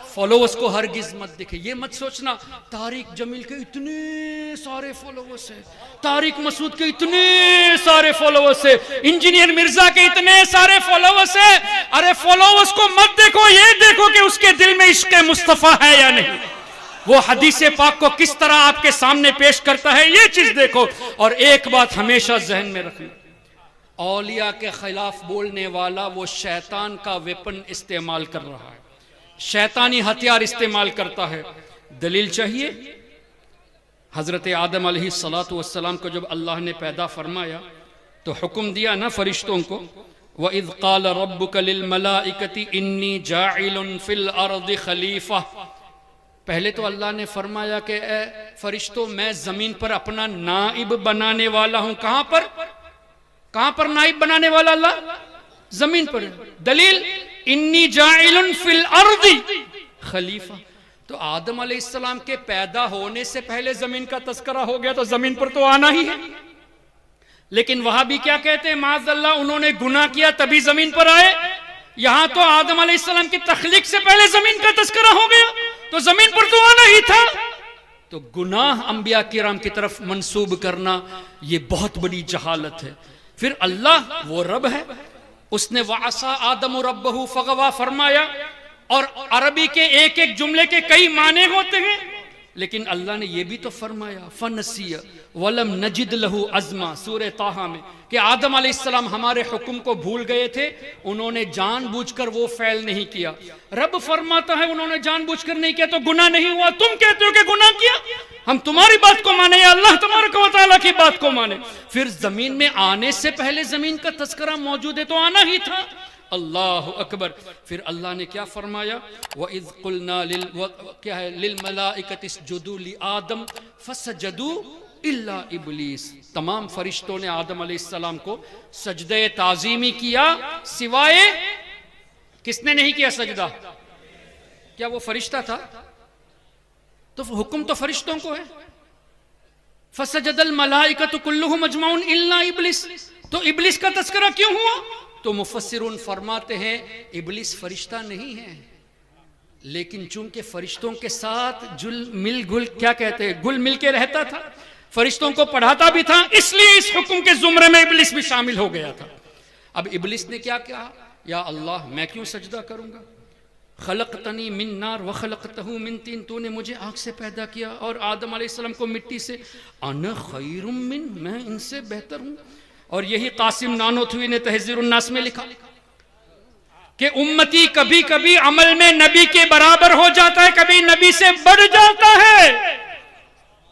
फॉलोअर्स को हरगिज मत दिखे, ये मत सोचना तारिक जमील के इतने सारे फॉलोअर्स है, तारिक मसूद के इतने सारे फॉलोअर्स है, इंजीनियर मिर्जा के इतने सारे फॉलोअर्स है। अरे फॉलोअर्स को मत देखो, ये देखो कि उसके दिल में इश्क मुस्तफा है या नहीं, वो हदीस पाक को किस तरह आपके सामने पेश करता है, ये चीज देखो। और एक बात हमेशा जहन में रखना, औलिया के खिलाफ बोलने वाला वो शैतान का वेपन इस्तेमाल कर रहा है, शैतानी हथियार इस्तेमाल करता है। दलील चाहिए? हजरत आदम अलैहिस्सलातु वस्सलाम को जब अल्लाह ने पैदा फरमाया तो हुक्म दिया ना फरिश्तों को, व इज़ क़ाल रब्बुका लिल मलाइकति इन्नी जाइलुन फिल अर्दि खलीफा। पहले तो अल्लाह ने फरमाया कि ए फरिश्तों मैं जमीन पर अपना नाइब बनाने वाला हूं। कहां पर नाइब बनाने वाला अल्लाह? जमीन पर। दलील इन्नी जाइलुन फिल अर्दी खलीफा। तो आदम अलैहिस्सलाम के पैदा होने से पहले जमीन का तस्करा हो गया तो जमीन पर तो आना ही है। लेकिन वहां भी क्या कहते हैं, माज़अल्लाह उन्होंने गुनाह किया तभी जमीन पर आए। यहां तो आदम अलैहिस्सलाम की तख्लीक से पहले जमीन का तस्करा हो गया तो जमीन पर तो आना ही था। तो गुनाह अंबिया किराम की तरफ मंसूब करना ये बहुत बड़ी जहालत है। फिर अल्लाह वो रब है, उसने वासा आदम रब्बहु फगवा फरमाया। और अरबी के एक एक जुमले के कई माने होते हैं, लेकिन अल्लाह ने यह भी तो फरमाया फनसिया वलम नजिद लहू अज़मा सूरह ताहा में कि आदम अलैहिस्सलाम हमारे हुक्म को भूल गए थे, उन्होंने जानबूझकर वो फेल नहीं किया। रब फरमाता है उन्होंने जानबूझकर नहीं किया तो गुनाह नहीं हुआ, तुम कहते हो कि गुनाह किया। हम तुम्हारी बात को माने या अल्लाह तबारक व तआला की बात को माने? फिर जमीन में आने से पहले जमीन का तस्करा मौजूद है तो आना ही था। अल्लाह अकबर। फिर अल्लाह ने क्या फरमाया, व इज़ क़ुलना क्या है लिल मलाइकति इसजुदू लि आदम फसजदू इल्ला इब्लीस। तमाम फरिश्तों ने आदम अलैहिस्सलाम को सजदे ताज़ीमी किया, सिवाय किसने नहीं किया सजदा? क्या वो फरिश्ता था? तो हुक्म तो फरिश्तों को है। फसजदल मलाइकतु कुल्लुहुम अजमाउन इल्ला इब्लीस। तो इब्लीस का तस्करा क्यों हुआ? तो मुफस्सिरून फरमाते हैं इब्लीस फरिश्ता नहीं है, लेकिन चूंकि फरिश्तों के साथ क्या कहते हैं गुल मिल के रहता था, फरिश्तों को पढ़ाता भी था, इसलिए इस हुक्म के जुमरे में इब्लीस भी शामिल हो गया था। अब इब्लीस ने क्या कहा, या अल्लाह मैं क्यों सजदा करूंगा, खलक़तनी मिन नार व खलक़तहू मिन तीन, तूने मुझे आग से पैदा किया और आदम अलैहिस्सलाम को मिट्टी से, अना खैरुम मिन, मैं इनसे बेहतर हूं। और यही कासिम नानोथवी ने तहज़ीरुन नास में लिखा कि उम्मती कभी कभी अमल में नबी के बराबर हो जाता है, कभी नबी से बढ़ जाता है।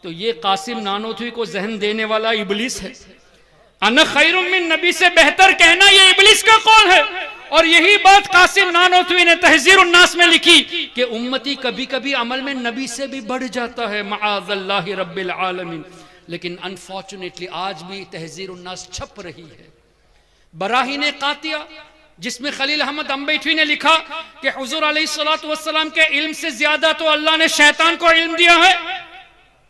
तो ये कासिम नानोथवी को जहन देने वाला इब्लीस है। अना खैरुम मिन, नबी से बेहतर कहना ये इब्लीस का कौल है। और यही बात कासिम नानोथवी ने तहज़ीरुन नास में लिखी कि उम्मती कभी कभी अमल में नबी से भी बढ़ जाता है, मआज़ल्लाहि रब्बिल आलमीन। लेकिन अनफॉर्चुनेटली आज भी तहज़ीरुन नास छप रही है। बराहीने कातिया जिसमें खलील अहमद अम्बेठी ने लिखा कि हुजूर अलैहिस्सलातु वस्सलाम के इल्म से ज्यादा तो अल्लाह ने शैतान को इल्म दिया है।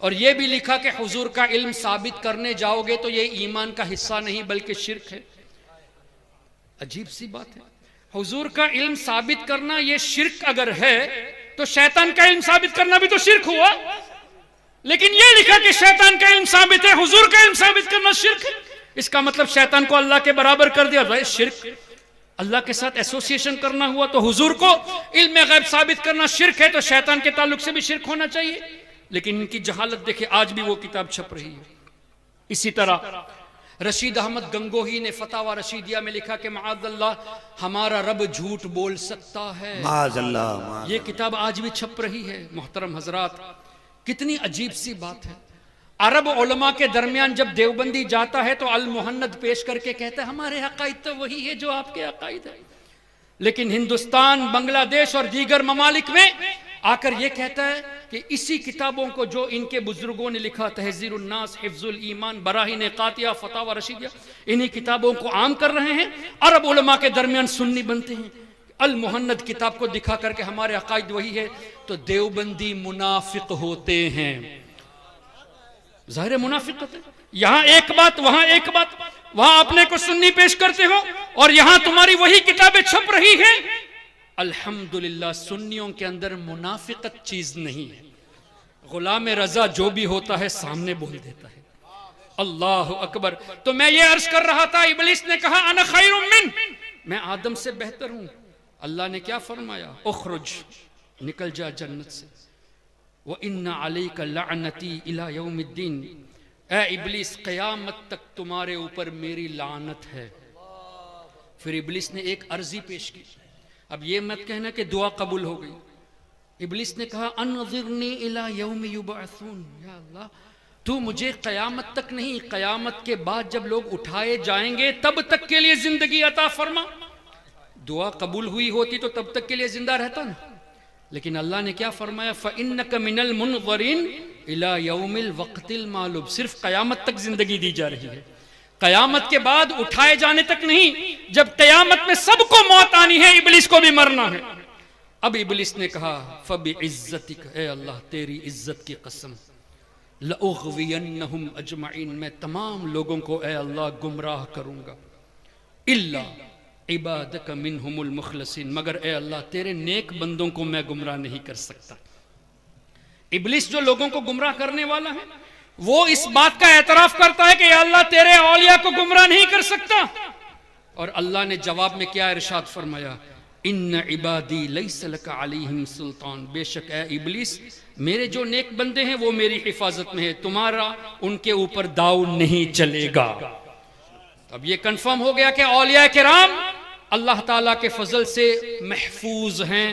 और यह भी लिखा कि हुजूर का इल्म साबित करने जाओगे तो यह ईमान का हिस्सा नहीं बल्कि शिर्क है। अजीब सी बात है, हुजूर का इल्म साबित करना यह शिर्क अगर है तो शैतान का इल्म साबित करना भी तो शिर्क हुआ। लेकिन यह लिखा कि शैतान का इल्म साबित है, हुजूर का इल्म साबित करना शिर्क है। इसका मतलब शैतान को अल्लाह के बराबर कर दिया। भाई शिर्क, अल्लाह के साथ एसोसिएशन करना हुआ तो हुजूर को इल्म गैब साबित करना शिर्क है, तो शैतान के ताल्लुक से भी शिर्क होना चाहिए। लेकिन इनकी जहालत देखे, आज भी वो किताब छप रही है। इसी तरह रशीद अहमद गंगोही ने फतावा रशीदिया में लिखा कि माअज़ल्लाह हमारा रब झूठ बोल सकता है। माअज़ल्लाह। ये किताब आज भी छप रही है। मोहतरम हजरात, कितनी अजीब सी बात है। अरब उलमा के दरमियान जब देवबंदी जाता है तो अल मुहन्नद पेश करके कहता है हमारे अकायद तो वही है जो आपके अकायद है। लेकिन हिंदुस्तान, बांग्लादेश और दीगर ममालिक में आकर यह कहता है कि इसी किताबों को जो इनके बुजुर्गों ने लिखा, तहज़ीरुन नास, हिफ्जुल ईमान, बराहीन कातिया, फतावा रशीदिया, इन्हीं किताबों को आम कर रहे हैं। अरब उलमा के दरमियान सुन्नी बनते हैं। अल मुहन्नद किताब को दिखा करके हमारे अकायद वही है, तो देवबंदी मुनाफिक होते हैं। ज़ाहिर मुनाफिकत है। यहां एक बात, वहां एक बात, वहां अपने को सुन्नी पेश करते हो और यहां तुम्हारी वही किताबें छप रही हैं। अल्हम्दुलिल्लाह सुन्नियों के अंदर मुनाफिकत चीज नहीं है। गुलाम रजा जो भी होता है सामने बोल देता है। अल्लाह अकबर। तो मैं ये अर्ज कर रहा था, इब्लिस ने कहा अना खैरुम मिन, मैं आदम से बेहतर हूं। अल्लाह ने क्या फरमाया, उखरुज, निकल जा जन्नत से, व इन्ना अलैका लअनती इला यौमिद्दीन, ए इब्लिस क़यामत तक तुम्हारे ऊपर मेरी लानत है। फिर इब्लिस ने एक अर्जी पेश की। अब ये मत कहना कि दुआ कबूल हो गई। इब्लिस ने कहा अनज़िरनी इला यौम युबअसून, या अल्लाह तू मुझे क़यामत तक नहीं, क़यामत के बाद जब लोग उठाए जाएंगे तब तक के लिए जिंदगी अता फरमा। दुआ कबूल हुई होती तो तब तक के लिए जिंदा रहता ना, लेकिन अल्लाह ने क्या फरमाया, फ़इन्नका मिनल मुनज़रिन इला यौमिल वक़्तिल मालूम, सिर्फ क़यामत तक जिंदगी दी जा रही है, क़यामत के बाद उठाए जाने तक नहीं। जब क़यामत में सबको मौत आनी है, इब्लिस को भी मरना है। अब इब्लिस ने कहा फ़बिइज़्ज़तिक, ए अल्लाह तेरी इज्जत की कसम, लउग़वियन्नहुम अजमईन, मैं तमाम लोगों को ए अल्लाह गुमराह करूंगा, इल्ला इबादक मिनहुमुल मुखलसीन, मगर ए अल्लाह तेरे नेक बंदों को मैं गुमराह नहीं कर सकता। इब्लिस जो लोगों को गुमराह करने वाला है, वो इस बात का एतराफ करता है कि या अल्लाह तेरे औलिया को गुमराह नहीं कर सकता। और अल्लाह ने जवाब में क्या इरशाद फरमाया, इन्न इबादी लैसा लका अलैहिम सुल्तान, बेशक ए इब्लिस मेरे जो नेक बंदे हैं वो मेरी हिफाजत में है, तुम्हारा उनके ऊपर दाव नहीं चलेगा। अब ये कंफर्म हो गया कि औलिया किराम अल्लाह ताला के फजल से महफूज हैं,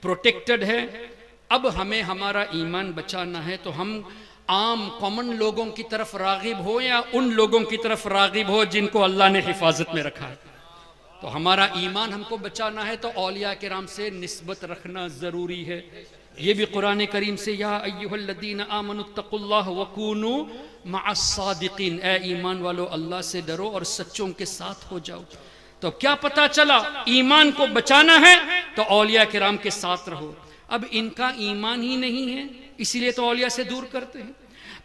प्रोटेक्टेड है। अब हमें हमारा ईमान बचाना है तो हम आम कॉमन लोगों की तरफ रागिब हो या उन लोगों की तरफ रागिब हो जिनको अल्लाह ने हिफाजत में रखा है। तो हमारा ईमान हमको बचाना है तो औलिया किराम से निस्बत रखना जरूरी है। ये भी कुरान करीम से, या अय्युहल्लज़ीना आमनुत्तकुल्लाह वकूनू मअस्सादिकीन, ए ईमान वालो अल्लाह से डरो और सच्चों के साथ हो जाओ। तो क्या पता चला, ईमान को बचाना है तो औलिया किराम के साथ रहो। अब इनका ईमान ही नहीं है, इसीलिए तो औलिया से दूर करते हैं।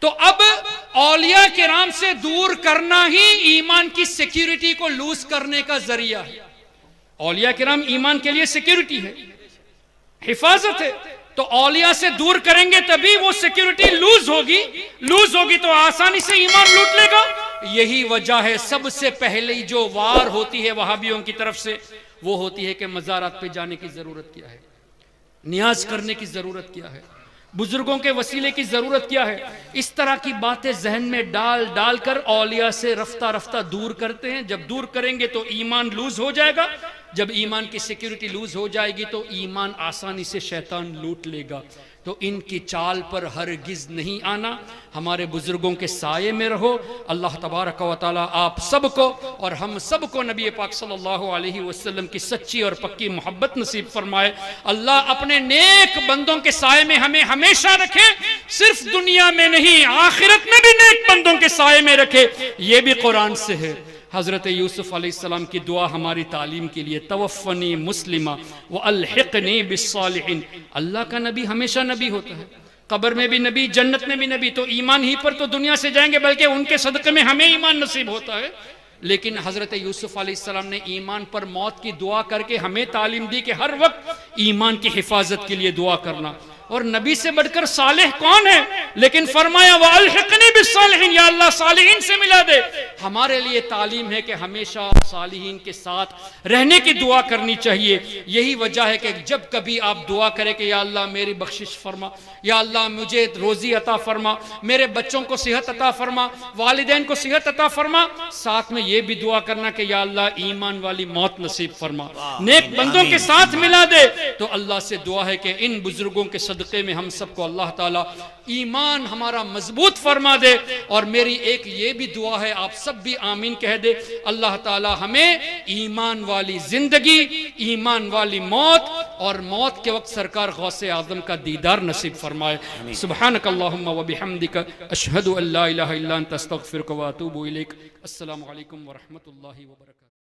तो अब औलिया किराम से दूर करना ही ईमान की सिक्योरिटी को लूज करने का जरिया है। औलिया किराम ईमान के लिए सिक्योरिटी है, हिफाजत है। तो औलिया से दूर करेंगे तभी वो सिक्योरिटी लूज होगी तो आसानी से ईमान लूट लेगा। यही वजह है सबसे पहले जो वार होती है वहाबियों की तरफ से, वो होती है कि मज़ारात पे जाने की जरूरत क्या है, नियाज करने की जरूरत क्या है, बुजुर्गों के वसीले की जरूरत क्या है। इस तरह की बातें जहन में डाल कर औलिया से रफ्ता रफ्ता दूर करते हैं। जब दूर करेंगे तो ईमान लूज हो जाएगा, जब ईमान की सिक्योरिटी लूज हो जाएगी तो ईमान आसानी से शैतान लूट लेगा। तो इनकी चाल पर हरगिज नहीं आना, हमारे बुजुर्गों के साये में रहो। अल्लाह तबारक व तआला आप सबको और हम सबको नबी पाक सल्लल्लाहु अलैहि वसल्लम की सच्ची और पक्की मोहब्बत नसीब फरमाए। अल्लाह अपने नेक बंदों के साये में हमें हमेशा रखे, सिर्फ दुनिया में नहीं आखिरत में भी नेक बंदों के साये में रखे। ये भी कुरान से है। हज़रत यूसुफ अलैहिस्सलाम की दुआ हमारी तालीम के लिए, तवफ़्फ़नी मुस्लिमा व अलहिक़नी बिस्सालिहीन। अल्लाह का नबी हमेशा नबी होता है, कब्र में भी नबी, जन्नत में भी नबी। तो ईमान ही पर तो दुनिया से जाएंगे, बल्कि उनके सदक़े में हमें ईमान नसीब होता है। लेकिन हज़रत यूसुफ अलैहिस्सलाम ने ईमान पर मौत की दुआ करके हमें तालीम दी कि हर वक्त ईमान की हिफाजत के लिए दुआ करना। और नबी से बढ़कर सालेह कौन है, लेकिन फरमाया व अलहिक़नी बिस्सालिहीन, या अल्लाह सालिहीन से मिला दे। हमारे लिए तालीम है कि हमेशा सालिहीन के साथ रहने की दुआ करनी चाहिए। यही वजह है कि जब कभी आप दुआ करें कि या अल्लाह मेरी बख्शिश फरमा, या अल्लाह मुझे रोजी अता फरमा, मेरे बच्चों को सेहत अता फरमा, वालिदैन को सेहत अता फरमा, साथ में ये भी दुआ करना कि या अल्लाह ईमान वाली मौत नसीब फरमा, नेक बंदों के साथ मिला दे। तो अल्लाह से दुआ है कि इन बुजुर्गों के सदक़े में हम सबको अल्लाह ताला ईमान हमारा मजबूत फरमा दे। और मेरी एक ये भी दुआ है, आप सब भी आमीन कह दे, अल्लाह ताला हमें ईमान वाली जिंदगी, ईमान वाली मौत और मौत के वक्त सरकार गौसे आज़म का दीदार नसीब फरमाए। सुब्हानक अल्लाहुम्मा व बिहम्दिका अशहदु अल्ला इलाहा इल्ला अंता अस्तगफिरुका व अतूबु इलैक। अस्सलामु अलैकुम व रहमतुल्लाहि व बरकातुहू।